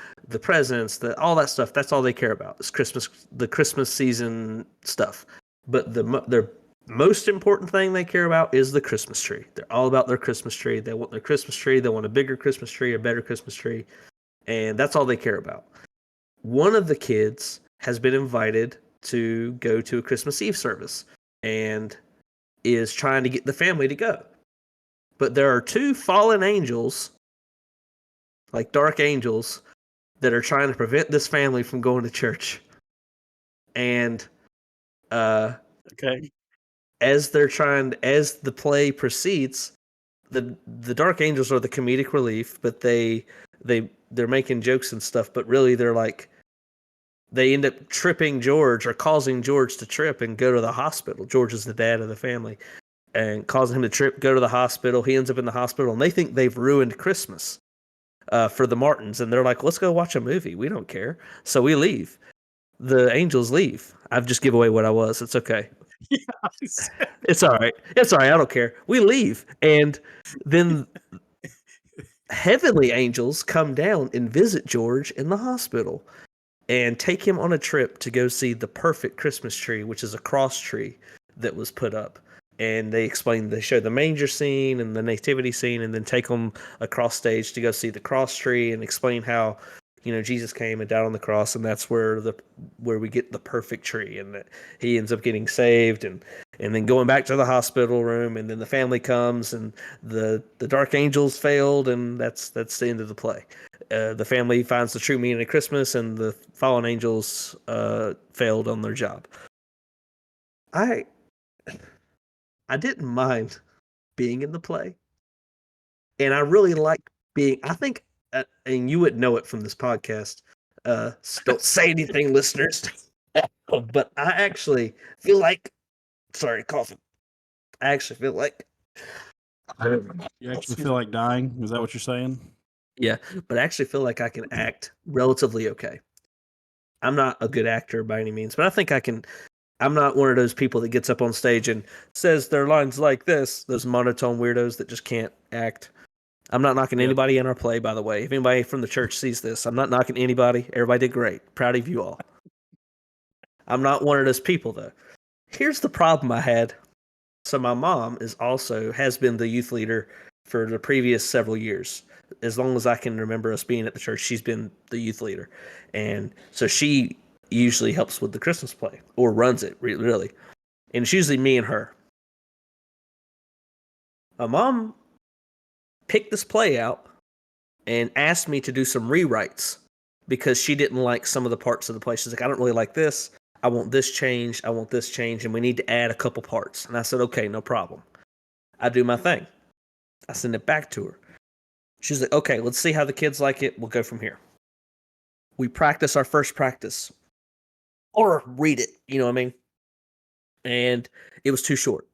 Speaker 2: presents, the all that stuff. That's all they care about. Is Christmas, the Christmas season stuff. But their most important thing they care about is the Christmas tree. They're all about their Christmas tree. They want their Christmas tree. They want a bigger Christmas tree, a better Christmas tree, and that's all they care about. One of the kids has been invited to go to a Christmas Eve service and is trying to get the family to go. But there are 2 fallen angels, like dark angels, that are trying to prevent this family from going to church. And uh,
Speaker 1: Okay.
Speaker 2: as the play proceeds, the dark angels are the comedic relief, but they're making jokes and stuff, but really they're like they end up tripping George or causing George to trip and go to the hospital. George is the dad of the family and causing him to trip, go to the hospital. He ends up in the hospital, and they think they've ruined Christmas for the Martins, and they're like, "Let's go watch a movie. We don't care." So we leave. The angels leave. I've just give away what I was. It's okay.
Speaker 1: Yes.
Speaker 2: It's all right. It's all right. I don't care. We leave, and then heavenly angels come down and visit George in the hospital and take him on a trip to go see the perfect Christmas tree, which is a cross tree that was put up. And they show the manger scene and the nativity scene, and then take them across stage to go see the cross tree and explain how, Jesus came and died on the cross, and that's where we get the perfect tree, and that he ends up getting saved, and then going back to the hospital room, and then the family comes, and the dark angels failed, and that's the end of the play. The family finds the true meaning of Christmas, and the fallen angels failed on their job. I I didn't mind being in the play, and I really like being. I think, and you wouldn't know it from this podcast. Don't say anything, listeners. But I actually feel like, sorry, coughing. I actually feel like,
Speaker 1: You actually feel like dying? Is that what you're saying?
Speaker 2: yeah, but I actually feel like I can act relatively okay. I'm not a good actor by any means, but I think I can. I'm not one of those people that gets up on stage and says their lines like this. Those monotone weirdos that just can't act. I'm not knocking
Speaker 1: Yep.
Speaker 2: anybody in our play, by the way. If anybody from the church sees this, I'm not knocking anybody. Everybody did great. Proud of you all. I'm not one of those people, though. Here's the problem I had. So my mom has been the youth leader for the previous several years. As long as I can remember us being at the church, she's been the youth leader, and so she usually helps with the Christmas play or runs it really. And it's usually me and her. My mom picked this play out and asked me to do some rewrites because she didn't like some of the parts of the play. She's like, I don't really like this. I want this changed. I want this changed. And we need to add a couple parts. And I said, okay, no problem. I do my thing. I send it back to her. She's like, okay, let's see how the kids like it. We'll go from here. We practice our first practice or read it. You know what I mean? and it was too short.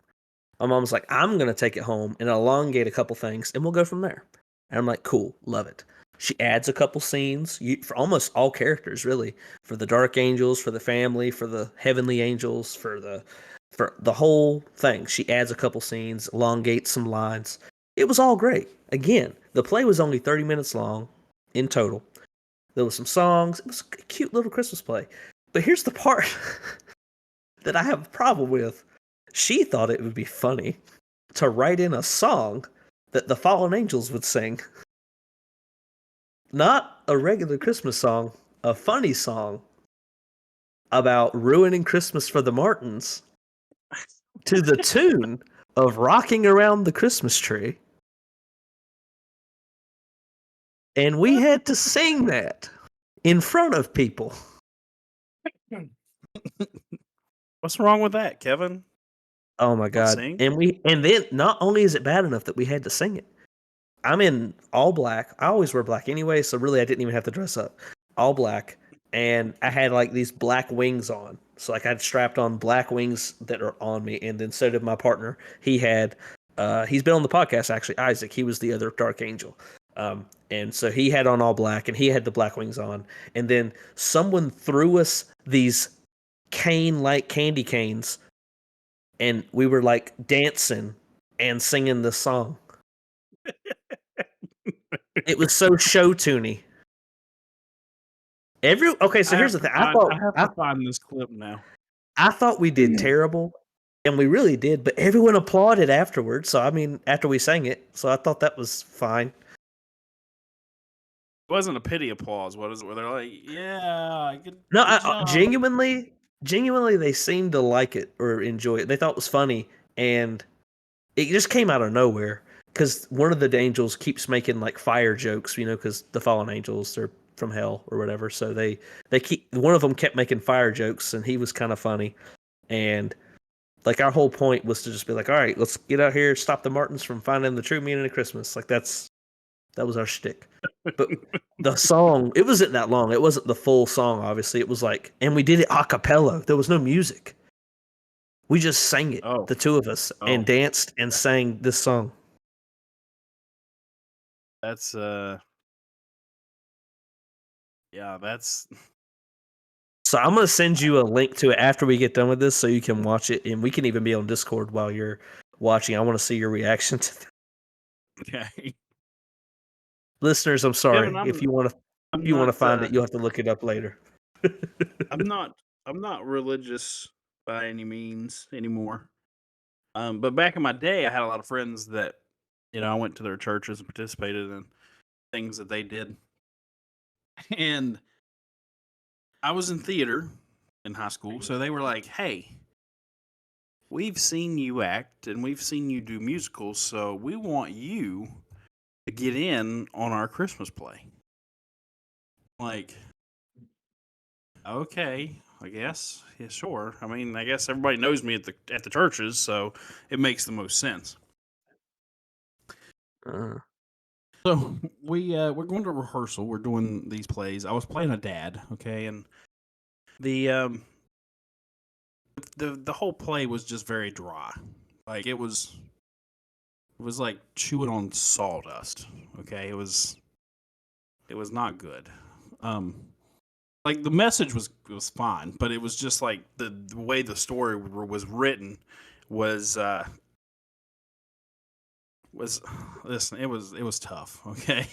Speaker 2: My mom was like, I'm going to take it home and elongate a couple things and we'll go from there. And I'm like, cool, love it. She adds a couple scenes for almost all characters, really, for the dark angels, for the family, for the heavenly angels, for the whole thing. She adds a couple scenes, elongates some lines. It was all great. Again, the play was only 30 minutes long in total. There was some songs. It was a cute little Christmas play. But here's the part that I have a problem with. She thought it would be funny to write in a song that the fallen angels would sing. Not a regular Christmas song, a funny song about ruining Christmas for the Martins to the tune of Rocking Around the Christmas Tree. And we had to sing that in front of people.
Speaker 1: What's wrong with that, Kevin?
Speaker 2: Oh my God.
Speaker 1: Sing?
Speaker 2: And then not only is it bad enough that we had to sing it. I'm in all black. I always wear black anyway, so really I didn't even have to dress up. All black. And I had like these black wings on. So like I had strapped on black wings that are on me, and then so did my partner. He had he's been on the podcast actually, Isaac. He was the other dark angel. And so he had on all black and he had the black wings on. And then someone threw us these cane like candy canes, and we were like dancing and singing the song. It was so show tuney. So here's the thing.
Speaker 1: I have to find this clip now.
Speaker 2: I thought we did terrible, and we really did, but everyone applauded afterwards. So I mean, after we sang it, so I thought that was fine.
Speaker 1: It wasn't a pity applause. What is it? Where they're like, "Yeah, good job."
Speaker 2: Genuinely, they seemed to like it or enjoy it. They thought it was funny, and it just came out of nowhere. Because one of the angels keeps making like fire jokes, because the fallen angels are from hell or whatever. So they keep one of them kept making fire jokes, and he was kind of funny. And like our whole point was to just be like, all right, let's get out here, stop the Martins from finding the true meaning of Christmas. Like that was our shtick. But the song, it wasn't that long. It wasn't the full song, obviously. It was like, and we did it a cappella. There was no music. We just sang it, the two of us, and danced and sang this song.
Speaker 1: That's yeah, that's
Speaker 2: So I'm gonna send you a link to it after we get done with this, so you can watch it, and we can even be on Discord while you're watching. I want to see your reaction to that.
Speaker 1: okay.
Speaker 2: Listeners, I'm sorry.
Speaker 1: Kevin,
Speaker 2: if you want to find it, you'll have to look it up later.
Speaker 1: I'm not religious by any means anymore. But back in my day, I had a lot of friends that, I went to their churches and participated in things that they did. And I was in theater in high school, so they were like, "Hey, we've seen you act and we've seen you do musicals, so we want you to get in on our Christmas play." Like, okay, I guess. Yeah, sure. I mean, I guess everybody knows me at the churches, so it makes the most sense. So we're going to rehearsal. We're doing these plays. I was playing a dad, okay, and the whole play was just very dry. Like it was like chewing on sawdust. Okay, it was not good. Like the message was fine, but it was just like the way the story was written was listen, it was tough. Okay,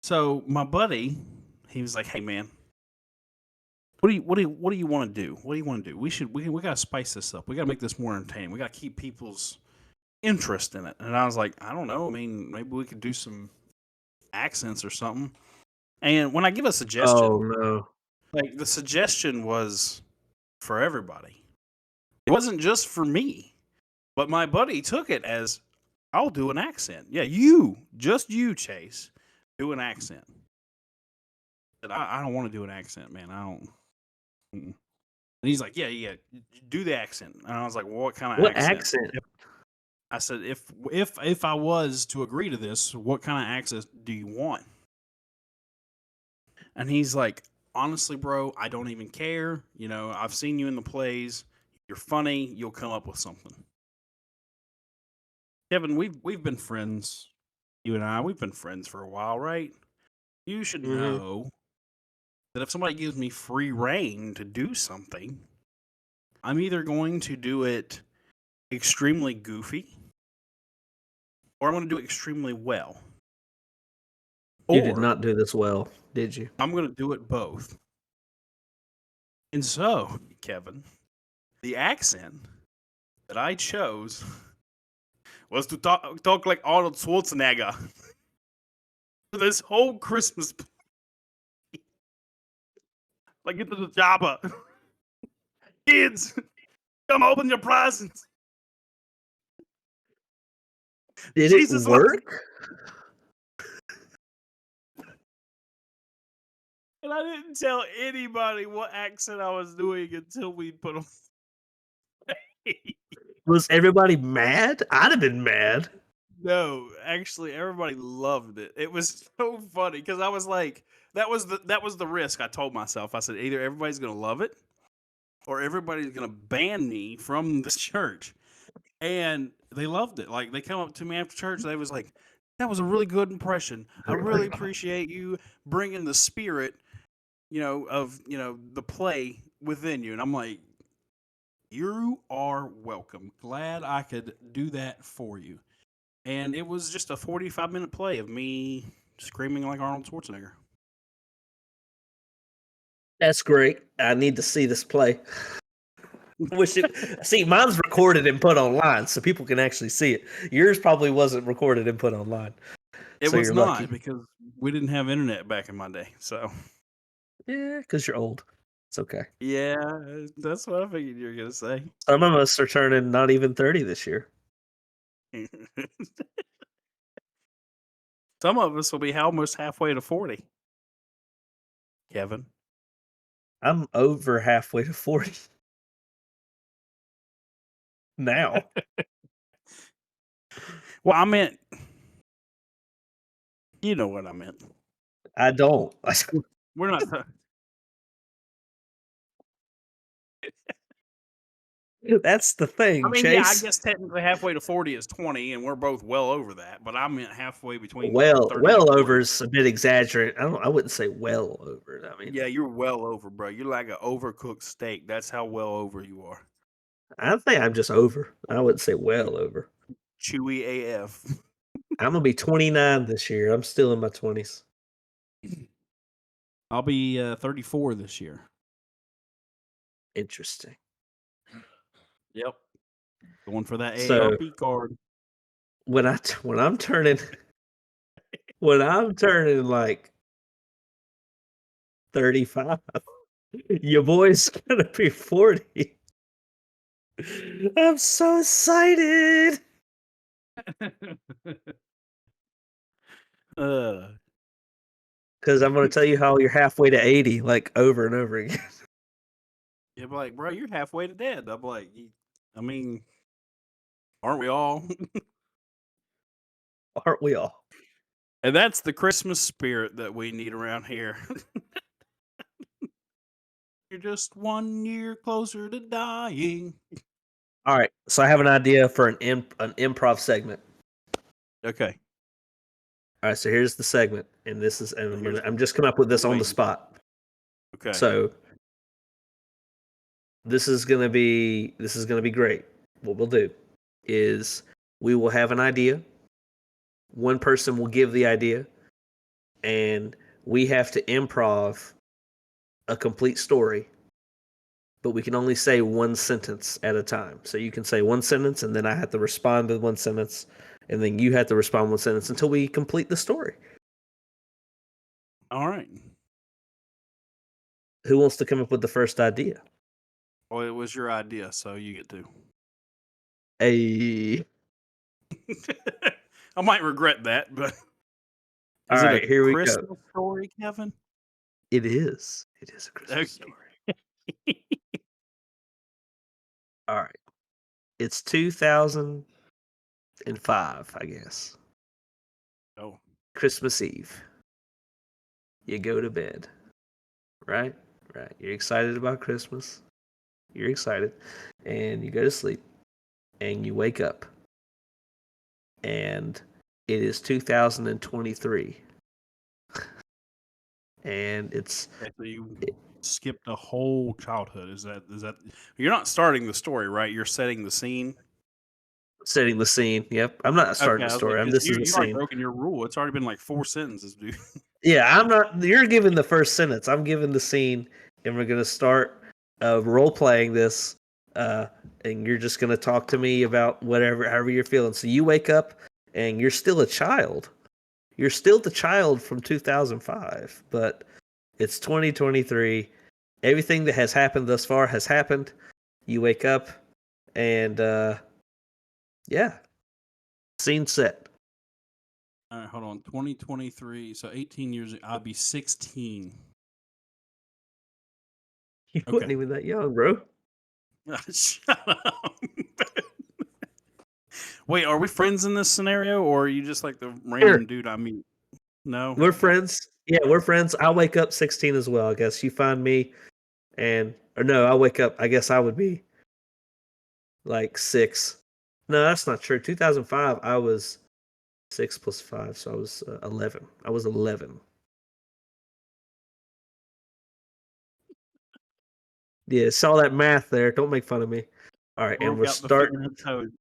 Speaker 1: so my buddy, he was like, "Hey man, what do you want to do? What do you want to do? We gotta spice this up. We gotta make this more entertaining. We gotta keep people's interest in it." And I was like, "I don't know. I mean, maybe we could do some accents or something." And when I give a suggestion, like the suggestion was for everybody. It wasn't just for me, but my buddy took it as, "I'll do an accent." Yeah, just you, Chase, do an accent. I don't want to do an accent, man. I don't. And he's like, "Yeah, do the accent." And I was like, "Well, what kind of accent?" I said, "If I was to agree to this, what kind of accent do you want?" And he's like, honestly, bro, I don't even care. You know, I've seen you in the plays. You're funny. You'll come up with something. Kevin, we've been friends. You and I, we've been friends for a while, right? You should
Speaker 2: Mm-hmm.
Speaker 1: know that if somebody gives me free reign to do something, I'm either going to do it extremely goofy or I'm going to do it extremely well.
Speaker 2: You did
Speaker 1: Or
Speaker 2: not do this well, did you?
Speaker 1: I'm going to do it both. And so, Kevin, the accent that I chose was to talk like Arnold Schwarzenegger for this whole Christmas. Like, get to the chopper. Kids, come open your presents.
Speaker 2: Did it
Speaker 1: Jesus loves you.
Speaker 2: work?
Speaker 1: And I didn't tell anybody what accent I was doing until we put on.
Speaker 2: Was everybody mad? I'd have been mad.
Speaker 1: No, actually, everybody loved it. It was so funny because I was like, that was the risk I told myself. I said either everybody's gonna love it or everybody's gonna ban me from this church. And they loved it. Like they come up to me after church, they was like, "That was a really good impression. I really appreciate you bringing the spirit, of the play within you." And I'm like, "You are welcome. Glad I could do that for you." And it was just a 45-minute play of me screaming like Arnold Schwarzenegger.
Speaker 2: That's great. I need to see this play. Wish it. See, mine's recorded and put online, so people can actually see it. Yours probably wasn't recorded and put online,
Speaker 1: It
Speaker 2: so
Speaker 1: was
Speaker 2: you're
Speaker 1: not
Speaker 2: lucky.
Speaker 1: because we didn't have internet back in my day. So
Speaker 2: Yeah, because you're old. It's okay.
Speaker 1: yeah, that's what I figured you were gonna say.
Speaker 2: Some of us are turning not even 30 this year.
Speaker 1: Some of us will be almost halfway to 40. Kevin.
Speaker 2: I'm over halfway to 40 now.
Speaker 1: Well, I meant, you know what I meant.
Speaker 2: I don't.
Speaker 1: We're not.
Speaker 2: That's the
Speaker 1: I
Speaker 2: thing,
Speaker 1: mean, yeah, I
Speaker 2: Chase.
Speaker 1: guess technically halfway to 40 is 20, and we're both well over that. But I meant halfway between
Speaker 2: Well,
Speaker 1: 30 and
Speaker 2: well
Speaker 1: 40.
Speaker 2: over is a bit exaggerated. I wouldn't say well over. I mean,
Speaker 1: Yeah, you're well over, bro. You're like an overcooked steak. That's how well over you are.
Speaker 2: I think I'm just over. I wouldn't say well over.
Speaker 1: Chewy AF.
Speaker 2: I'm gonna be 29 this year. I'm still in my 20s.
Speaker 1: I'll be 34 this year.
Speaker 2: Interesting.
Speaker 1: Yep. Going for that
Speaker 2: So
Speaker 1: AARP card.
Speaker 2: when I'm turning when I'm turning like 35, your boy's gonna be 40. I'm so excited
Speaker 1: uh,
Speaker 2: because I'm gonna tell you how you're halfway to 80, like over and over again.
Speaker 1: you're like, bro, you're halfway to dead. I'm like, I mean, aren't we all?
Speaker 2: Aren't we all?
Speaker 1: And that's the Christmas spirit that we need around here. You're just 1 year closer to dying.
Speaker 2: All right. So I have an idea for an improv segment.
Speaker 1: Okay.
Speaker 2: All right. So here's the segment, and I'm just coming up with
Speaker 1: We're
Speaker 2: this on the
Speaker 1: waiting.
Speaker 2: spot.
Speaker 1: Okay.
Speaker 2: So this is gonna be great. What we'll do is we will have an idea. One person will give the idea, and we have to improv a complete story, but we can only say one sentence at a time. So you can say one sentence, and then I have to respond with one sentence, and then you have to respond one sentence until we complete the story.
Speaker 1: All right.
Speaker 2: Who wants to come up with the first idea?
Speaker 1: Well, it was your idea, so you get to.
Speaker 2: A
Speaker 1: I might regret that, but
Speaker 2: All
Speaker 1: is it a
Speaker 2: right, here we go.
Speaker 1: Christmas story, Kevin?
Speaker 2: It is. It is a Christmas
Speaker 1: Okay.
Speaker 2: story. All right. It's 2005, I guess.
Speaker 1: Oh.
Speaker 2: Christmas Eve. You go to bed. right? Right. You're excited about Christmas. You're excited. And you go to sleep and you wake up and it is 2023. And it's
Speaker 1: Okay, so you skipped a whole childhood. Is that you're not starting the story, right? You're setting the scene.
Speaker 2: setting the scene. Yep. I'm not
Speaker 1: Okay,
Speaker 2: starting the
Speaker 1: I was like,
Speaker 2: story.
Speaker 1: because
Speaker 2: This is the
Speaker 1: you already
Speaker 2: scene.
Speaker 1: broken your rule. It's already been like 4 sentences, dude.
Speaker 2: Yeah, I'm not. You're giving the first sentence. I'm giving the scene, and we're gonna start role playing this. Uh, and you're just gonna talk to me about whatever, however you're feeling. So you wake up, and you're still a child. You're still the child from 2005, but it's 2023. Everything that has happened thus far has happened. You wake up, and yeah, scene set.
Speaker 1: All right, hold on. 2023. So 18 years. I'd be 16.
Speaker 2: You
Speaker 1: Okay.
Speaker 2: wasn't even that young, bro.
Speaker 1: Shut up. Wait, are we friends in this scenario, or are you just like the
Speaker 2: Sure.
Speaker 1: random dude I meet? No.
Speaker 2: We're
Speaker 1: Okay.
Speaker 2: friends. Yeah, we're friends. I wake up 16 as well. I guess you find me, and or no, I wake up. I guess I would be like 6. No, that's not true. 2005, I was 6 plus 5, so I was 11. I was 11. Yeah, saw that math there. Don't make fun of me. All right, and
Speaker 1: Broke
Speaker 2: we're
Speaker 1: out the finger
Speaker 2: starting.
Speaker 1: and toad.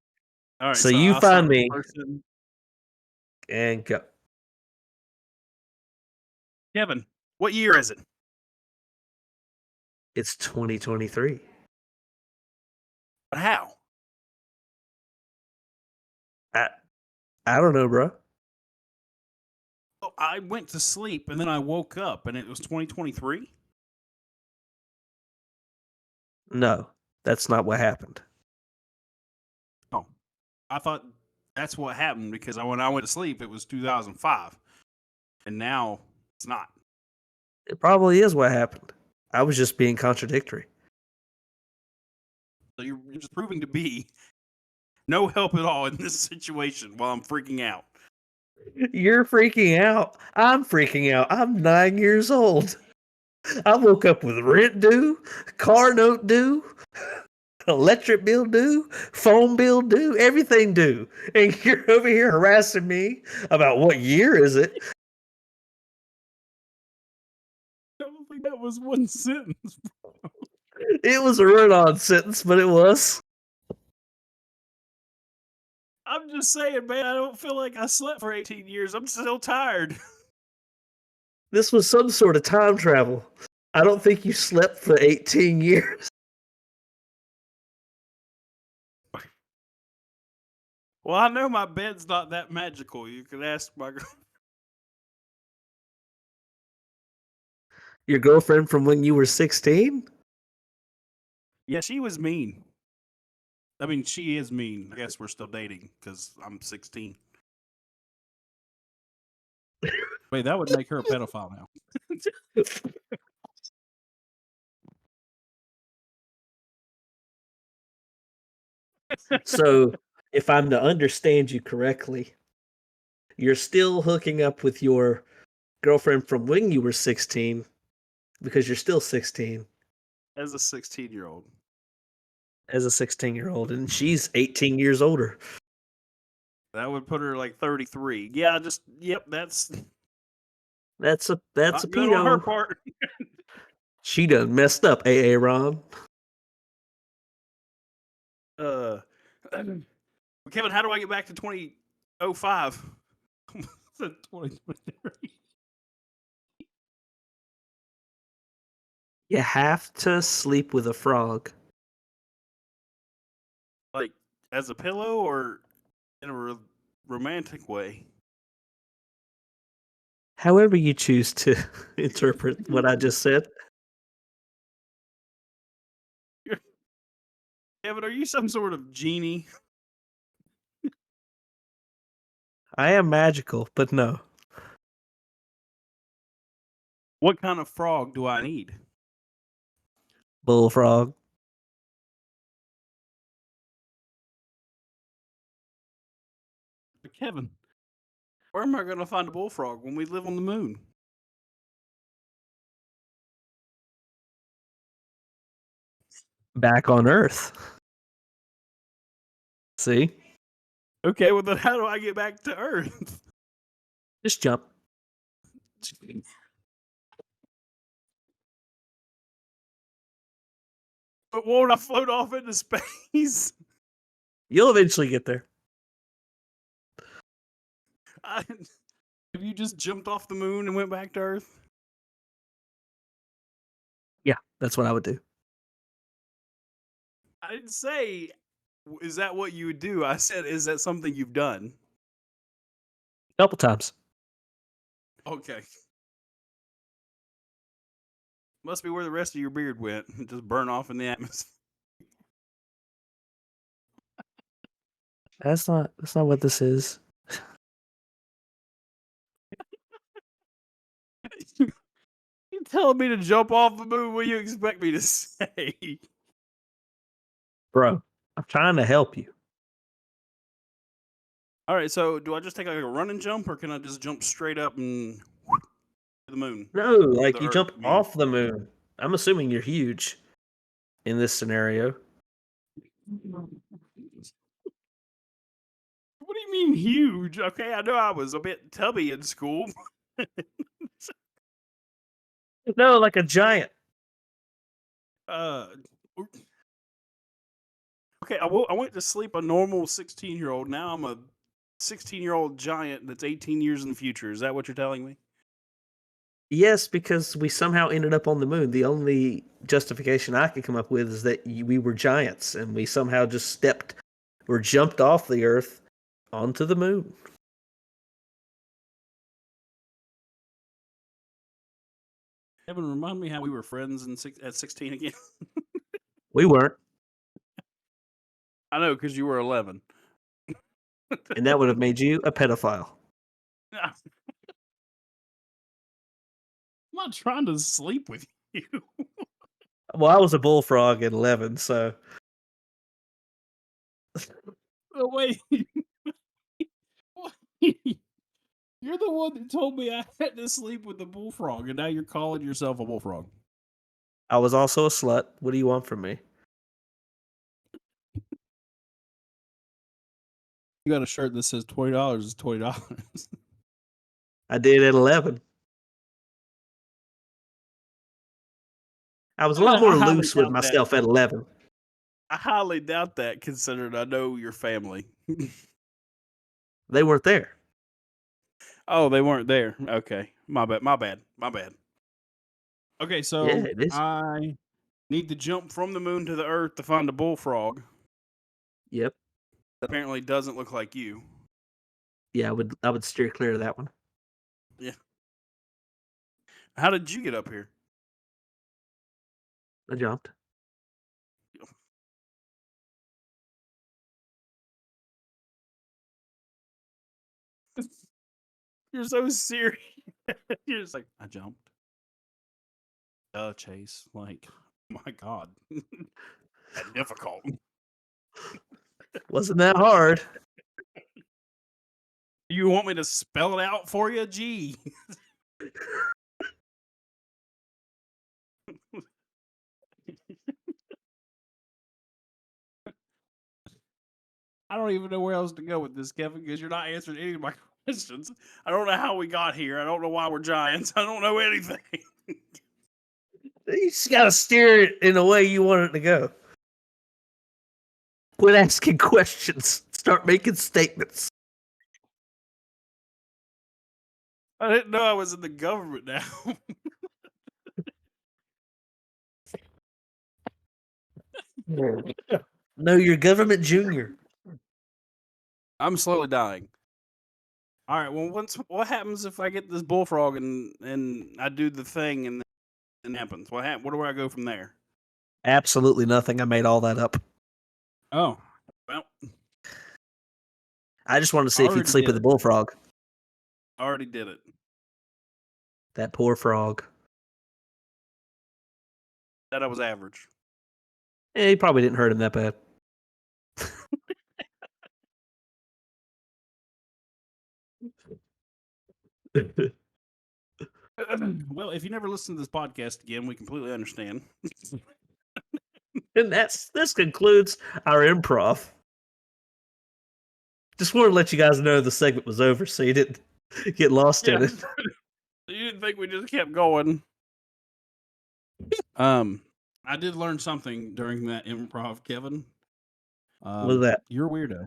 Speaker 1: All right,
Speaker 2: So
Speaker 1: so
Speaker 2: you
Speaker 1: I'll start
Speaker 2: find
Speaker 1: with the
Speaker 2: me
Speaker 1: first sentence.
Speaker 2: and go.
Speaker 1: Kevin, what year is it?
Speaker 2: It's 2023.
Speaker 1: But how?
Speaker 2: I I don't know, bro.
Speaker 1: Oh, I went to sleep and then I woke up and it was 2023.
Speaker 2: No, that's not what happened.
Speaker 1: Oh, I thought that's what happened because when I went to sleep, it was 2005, and now it's not.
Speaker 2: It probably is what happened. I was just being contradictory.
Speaker 1: So you're just proving to be no help at all in this situation while I'm freaking out.
Speaker 2: You're freaking out. I'm freaking out. I'm 9 years old. I woke up with rent due, car note due, electric bill due, phone bill due, everything due. And you're over here harassing me about what year is it?
Speaker 1: I don't think that was one sentence.
Speaker 2: It was a run-on sentence, but it was.
Speaker 1: I'm just saying, man, I don't feel like I slept for 18 years. I'm still tired.
Speaker 2: This was some sort of time travel. I don't think you slept for 18 years.
Speaker 1: Well, I know my bed's not that magical. You can ask my girl.
Speaker 2: Your girlfriend from when you were 16?
Speaker 1: Yeah, she was mean. I mean, she is mean. I guess we're still dating because I'm 16. Wait, that would make her a pedophile now.
Speaker 2: So, if I'm to understand you correctly, you're still hooking up with your girlfriend from when you were 16 because you're still 16
Speaker 1: As a 16-year-old.
Speaker 2: as a 16-year-old and she's 18 years older.
Speaker 1: That would put her like 33. Yeah, just, yep, that's
Speaker 2: That's a
Speaker 1: not good on her
Speaker 2: pedo.
Speaker 1: part.
Speaker 2: She done messed up, AA Ron.
Speaker 1: Uh, Kevin, how do I get back to 2005? 2023.
Speaker 2: You have to sleep with a frog.
Speaker 1: Like, as a pillow or in a romantic way?
Speaker 2: However you choose to interpret what I just said.
Speaker 1: Kevin, are you some sort of genie?
Speaker 2: I am magical, but no.
Speaker 1: What kind of frog do I need?
Speaker 2: Bullfrog.
Speaker 1: Kevin, where am I going to find a bullfrog when we live on the moon?
Speaker 2: Back on Earth. See?
Speaker 1: Okay, well then how do I get back to Earth?
Speaker 2: Just jump.
Speaker 1: But won't I float off into space?
Speaker 2: You'll eventually get there.
Speaker 1: Have you just jumped off the moon and went back to Earth?
Speaker 2: Yeah, that's what I would do.
Speaker 1: I didn't say, is that what you would do? I said, is that something you've done?
Speaker 2: A couple times.
Speaker 1: Okay. Must be where the rest of your beard went. Just burn off in the atmosphere.
Speaker 2: That's not what this is.
Speaker 1: You telling me to jump off the moon? What do you expect me to say?
Speaker 2: Bro, I'm trying to help you.
Speaker 1: All right, so do I just take like a run and jump, or can I just jump straight up and to the moon?
Speaker 2: No, like
Speaker 1: The
Speaker 2: you
Speaker 1: Earth,
Speaker 2: jump
Speaker 1: I mean.
Speaker 2: off the moon. I'm assuming you're huge in this scenario.
Speaker 1: What do you mean huge? Okay, I know I was a bit tubby in school.
Speaker 2: No, like a giant.
Speaker 1: uh, okay, I went to sleep a normal 16-year-old. Now I'm a 16-year-old giant that's 18 years in the future. Is that what you're telling me?
Speaker 2: Yes, because we somehow ended up on the moon. The only justification I could come up with is that we were giants and we somehow just stepped or jumped off the Earth onto the moon.
Speaker 1: Evan, remind me how we were friends at 16 again.
Speaker 2: We weren't,
Speaker 1: I know, because you were 11.
Speaker 2: and that would have made you a pedophile.
Speaker 1: I'm not trying to sleep with you.
Speaker 2: Well, I was a bullfrog at 11, so
Speaker 1: Oh, wait. You're the one that told me I had to sleep with the bullfrog, and now you're calling yourself a bullfrog.
Speaker 2: I was also a slut. What do you want from me?
Speaker 1: You got a shirt that says $20 is $20.
Speaker 2: I did at 11. I was a lot
Speaker 1: I
Speaker 2: more
Speaker 1: highly
Speaker 2: loose with
Speaker 1: doubt that.
Speaker 2: myself at 11.
Speaker 1: I highly doubt that, considering I know your family.
Speaker 2: They weren't there.
Speaker 1: Oh, they weren't there. Okay, my bad. My bad. My bad. Okay,
Speaker 2: Yeah,
Speaker 1: so
Speaker 2: it is.
Speaker 1: I need to jump from the moon to the Earth to find a bullfrog.
Speaker 2: Yep.
Speaker 1: That apparently doesn't look like you.
Speaker 2: Yeah, I would steer clear of that one.
Speaker 1: Yeah. How did you get up here?
Speaker 2: I jumped.
Speaker 1: You're so serious. You're just like, I jumped. Chase. Like, my God. That difficult.
Speaker 2: Wasn't that hard.
Speaker 1: You want me to spell it out for you? Gee. I don't even know where else to go with this, Kevin, because you're not answering any of my questions. I don't know how we got here. I don't know why we're giants. I don't know anything.
Speaker 2: You just gotta steer it in the way you want it to go. Quit asking questions. Start making statements.
Speaker 1: I didn't know I was in the government now.
Speaker 2: No, you're government junior.
Speaker 1: I'm slowly dying. All right. Well, what happens if I get this bullfrog and I do the thing and it happens? What happens? Where do I go from there?
Speaker 2: Absolutely nothing. I made all that up.
Speaker 1: Oh, well,
Speaker 2: I just wanted to
Speaker 1: I
Speaker 2: see if you'd
Speaker 1: already
Speaker 2: sleep
Speaker 1: did
Speaker 2: with a
Speaker 1: it.
Speaker 2: bullfrog.
Speaker 1: I already did it.
Speaker 2: That poor frog.
Speaker 1: That I was average.
Speaker 2: He probably didn't hurt him that bad.
Speaker 1: Well, if you never listen to this podcast again, we completely understand.
Speaker 2: And this concludes our improv. Just wanted to let you guys know the segment was over, so you didn't get lost in
Speaker 1: Yeah.
Speaker 2: it.
Speaker 1: You didn't think we just kept going. I did learn something during that improv, Kevin.
Speaker 2: What was that?
Speaker 1: You're a weirdo.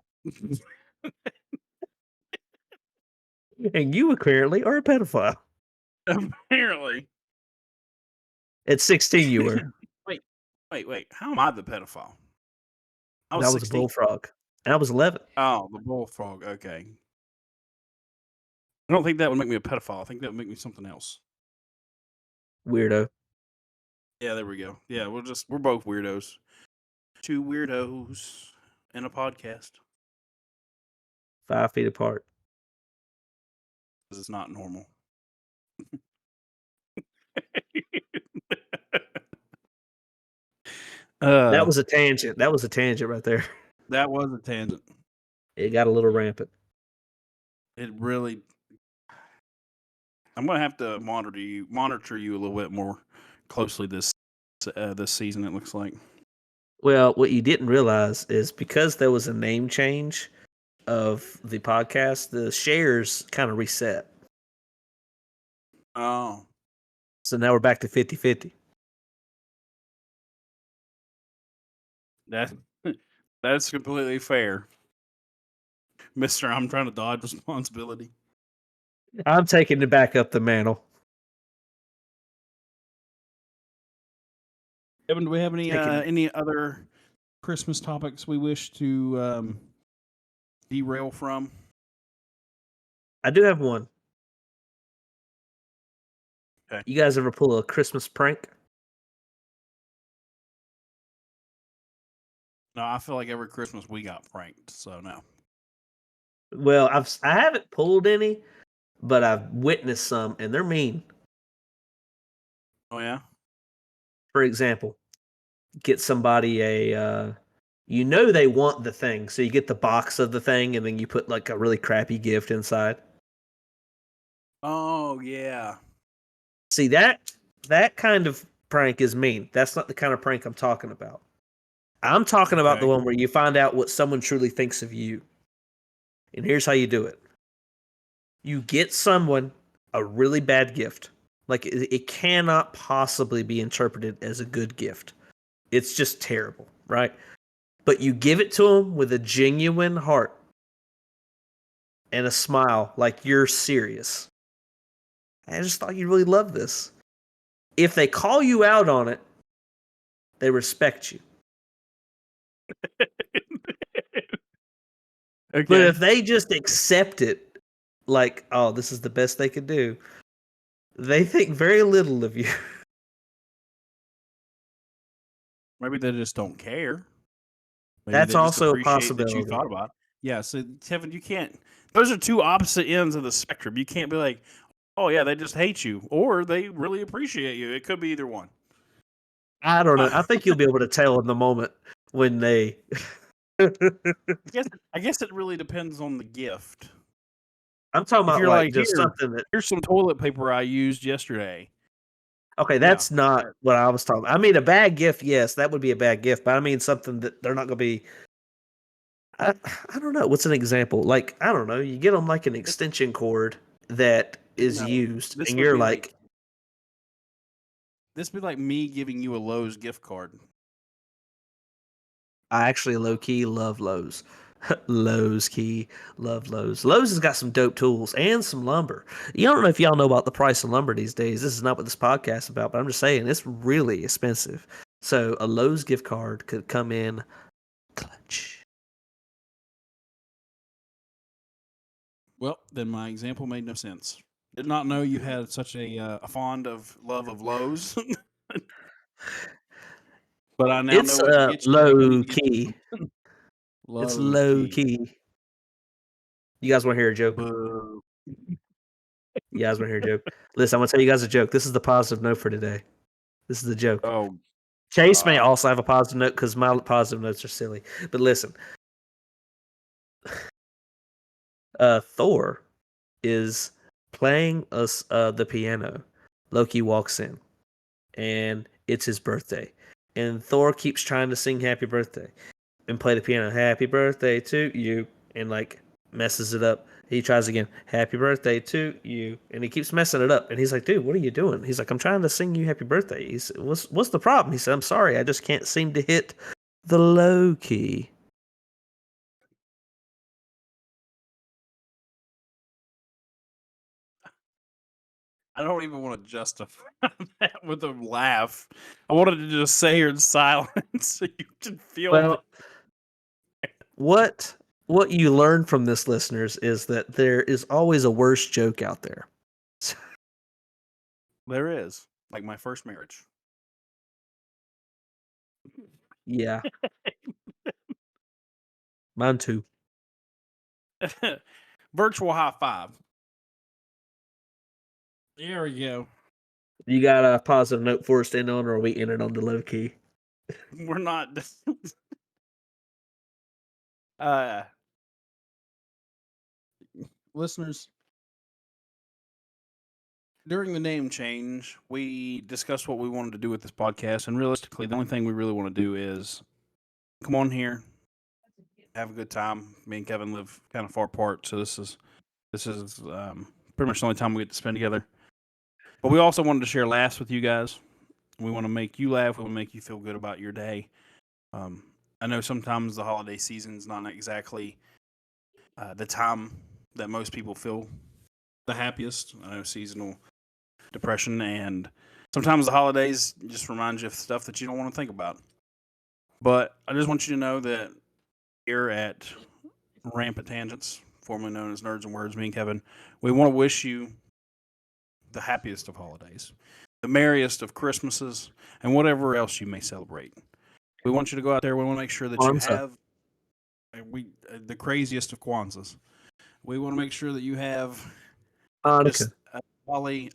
Speaker 2: And you apparently are a pedophile.
Speaker 1: Apparently.
Speaker 2: At 16, you were.
Speaker 1: Wait. How am I the pedophile? I was
Speaker 2: That was a
Speaker 1: 16.
Speaker 2: bullfrog. And I was 11.
Speaker 1: Oh, the bullfrog. Okay. I don't think that would make me a pedophile. I think that would make me something else.
Speaker 2: Weirdo.
Speaker 1: Yeah, there we go. Yeah, we're both weirdos. Two weirdos in a podcast.
Speaker 2: 5 feet apart.
Speaker 1: Because it's not normal.
Speaker 2: That was a tangent. That was a tangent right there.
Speaker 1: That was a tangent.
Speaker 2: It got a little rampant.
Speaker 1: It really. I'm gonna have to monitor you a little bit more closely this season. It looks like.
Speaker 2: Well, what you didn't realize is because there was a name change of the podcast, the shares kind of reset.
Speaker 1: Oh,
Speaker 2: So now we're back to 50-50.
Speaker 1: that's completely fair, Mister. I'm trying to dodge responsibility.
Speaker 2: I'm taking it back up the mantle.
Speaker 1: Evan, do we have
Speaker 2: Taking it.
Speaker 1: any other Christmas topics we wish to derail from?
Speaker 2: I do have one.
Speaker 1: Okay.
Speaker 2: You guys ever pull a Christmas prank?
Speaker 1: No, I feel like every Christmas we got pranked, so no.
Speaker 2: Well, I haven't pulled any, but I've witnessed some, and they're mean.
Speaker 1: Oh yeah.
Speaker 2: For example, get somebody you know they want the thing, so you get the box of the thing, and then you put like a really crappy gift inside.
Speaker 1: Oh yeah.
Speaker 2: See that kind of prank is mean. That's not the kind of prank I'm talking about. I'm talking about the
Speaker 1: Okay.
Speaker 2: one where you find out what someone truly thinks of you. And here's how you do it. You get someone a really bad gift. Like it cannot possibly be interpreted as a good gift. It's just terrible, right? But you give it to them with a genuine heart and a smile, like you're serious. I just thought you really love this. If they call you out on it, they respect you.
Speaker 1: Okay.
Speaker 2: But if they just accept it, like, oh, this is the best they could do, they think very little of you.
Speaker 1: Maybe they just don't care. Maybe
Speaker 2: That's
Speaker 1: they just
Speaker 2: also a
Speaker 1: appreciate that you
Speaker 2: possibility.
Speaker 1: thought about it. Yeah, so Kevin, you can't. Those are two opposite ends of the spectrum. You can't be like, oh yeah, they just hate you, or they really appreciate you. It could be either one.
Speaker 2: I don't know. I think you'll be able to tell in the moment when they.
Speaker 1: I guess it really depends on the gift.
Speaker 2: I'm talking
Speaker 1: If
Speaker 2: about
Speaker 1: you're
Speaker 2: like
Speaker 1: like,
Speaker 2: just something that.
Speaker 1: here's some toilet paper I used yesterday.
Speaker 2: Okay,
Speaker 1: Yeah.
Speaker 2: that's not what I was talking about. I mean, a bad gift, yes, that would be a bad gift, but I mean something that they're not going to be. I don't know. What's an example? Like, I don't know. You get them like an extension cord that is
Speaker 1: No,
Speaker 2: used,
Speaker 1: this
Speaker 2: and
Speaker 1: would
Speaker 2: you're
Speaker 1: be
Speaker 2: like,
Speaker 1: this would be like me giving you a Lowe's gift card.
Speaker 2: I actually low key love Lowe's. Lowe's key, love Lowe's. Lowe's has got some dope tools and some lumber. You don't know if y'all know about the price of lumber these days. This is not what this podcast is about, but I'm just saying it's really expensive. So a Lowe's gift card could come in clutch.
Speaker 1: Well, then my example made no sense. Did not know you had such a fond of love of Lowe's. But I now know
Speaker 2: It's
Speaker 1: what to get you. I need
Speaker 2: low
Speaker 1: to get
Speaker 2: key.
Speaker 1: you
Speaker 2: It's
Speaker 1: low
Speaker 2: low
Speaker 1: key.
Speaker 2: key. You guys want to hear a joke?
Speaker 1: Boo.
Speaker 2: You guys want to hear a joke? Listen, I'm gonna tell you guys a joke. This is the positive note for today. This is the joke.
Speaker 1: Oh
Speaker 2: Chase may
Speaker 1: God.
Speaker 2: also have a positive note because my positive notes are silly. But listen, Thor is playing us the piano. Loki walks in, and it's his birthday. and Thor keeps trying to sing "Happy Birthday" and play the piano, "Happy Birthday to you," and like messes it up. He tries again, "Happy Birthday to you," and he keeps messing it up. And he's like, "Dude, what are you doing?" He's like, "I'm trying to sing you Happy Birthday." He said, "What's the problem?" He said, "I'm sorry, I just can't seem to hit the low key."
Speaker 1: I don't even want to justify that with a laugh. I wanted to just say her in silence so you can feel
Speaker 2: Well, what you learn from this, listeners, is that there is always a worse joke out there.
Speaker 1: there is. Like my first marriage.
Speaker 2: Yeah, mine too.
Speaker 1: Virtual high five. There we go.
Speaker 2: You got a positive note for us to end on, or are we ending on the low key?
Speaker 1: We're not. uh, listeners, during the name change, we discussed what we wanted to do with this podcast, and realistically, the only thing we really want to do is come on here, have a good time. Me and Kevin live kind of far apart, so this is pretty much the only time we get to spend together. But we also wanted to share laughs with you guys. We want to make you laugh. We want to make you feel good about your day. Um, I know sometimes the holiday season's not exactly the time that most people feel the happiest. I know seasonal depression, and sometimes the holidays just remind you of stuff that you don't want to think about. But I just want you to know that here at Rampant Tangents, formerly known as Nerds and Words, me and Kevin, we want to wish you the happiest of holidays, the merriest of Christmases, and whatever else you may celebrate. We want you to go out there. We want to make sure that you
Speaker 2: Kwanzaa.
Speaker 1: have the craziest of Kwanzas. We want to make sure that you have
Speaker 2: Hanukkah.
Speaker 1: just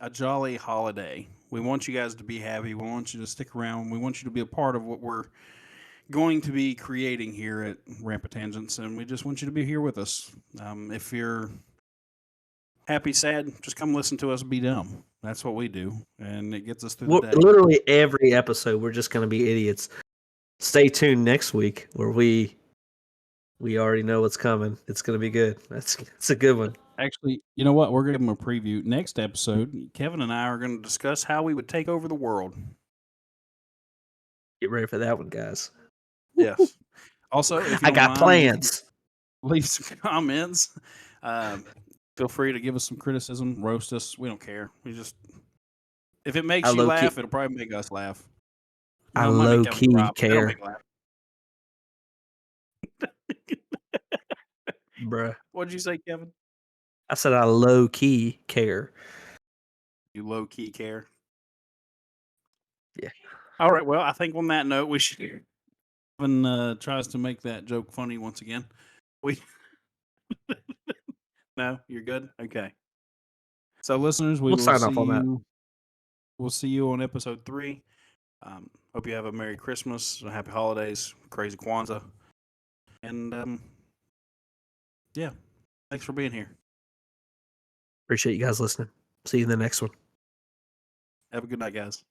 Speaker 1: a jolly holiday. We want you guys to be happy. We want you to stick around. We want you to be a part of what we're going to be creating here at Rampant Tangents, and we just want you to be here with us. If you're happy, sad, just come listen to us be dumb. That's what we do, and it gets us through the day.
Speaker 2: Literally every episode, we're just going to be idiots. Stay tuned next week, where we already know what's coming. It's going to be good. It's a good one.
Speaker 1: Actually, you know what? We're going to give them a preview. Next episode, Kevin and I are going to discuss how we would take over the world.
Speaker 2: Get ready for that one, guys.
Speaker 1: Yes. Also, if you
Speaker 2: I
Speaker 1: don't
Speaker 2: got
Speaker 1: mind,
Speaker 2: plans.
Speaker 1: leave some comments. Feel free to give us some criticism, roast us. We don't care. We just if it makes
Speaker 2: I
Speaker 1: you
Speaker 2: low key,
Speaker 1: laugh, it'll probably make us laugh.
Speaker 2: I
Speaker 1: Well, it might
Speaker 2: low
Speaker 1: make Kevin
Speaker 2: key
Speaker 1: cry, but that'll
Speaker 2: care,
Speaker 1: make laugh.
Speaker 2: bruh.
Speaker 1: What'd you say, Kevin?
Speaker 2: I said I low key care.
Speaker 1: You low key care.
Speaker 2: Yeah.
Speaker 1: All right. Well, I think on that note, we should. Kevin tries to make that joke funny once again. We no, you're good. Okay. So, listeners, we
Speaker 2: We'll
Speaker 1: will
Speaker 2: sign
Speaker 1: see
Speaker 2: off on that.
Speaker 1: you. We'll see you on episode 3. Hope you have a Merry Christmas, a Happy Holidays, Crazy Kwanzaa, and yeah, thanks for being here.
Speaker 2: Appreciate you guys listening. See you in the next one.
Speaker 1: Have a good night, guys.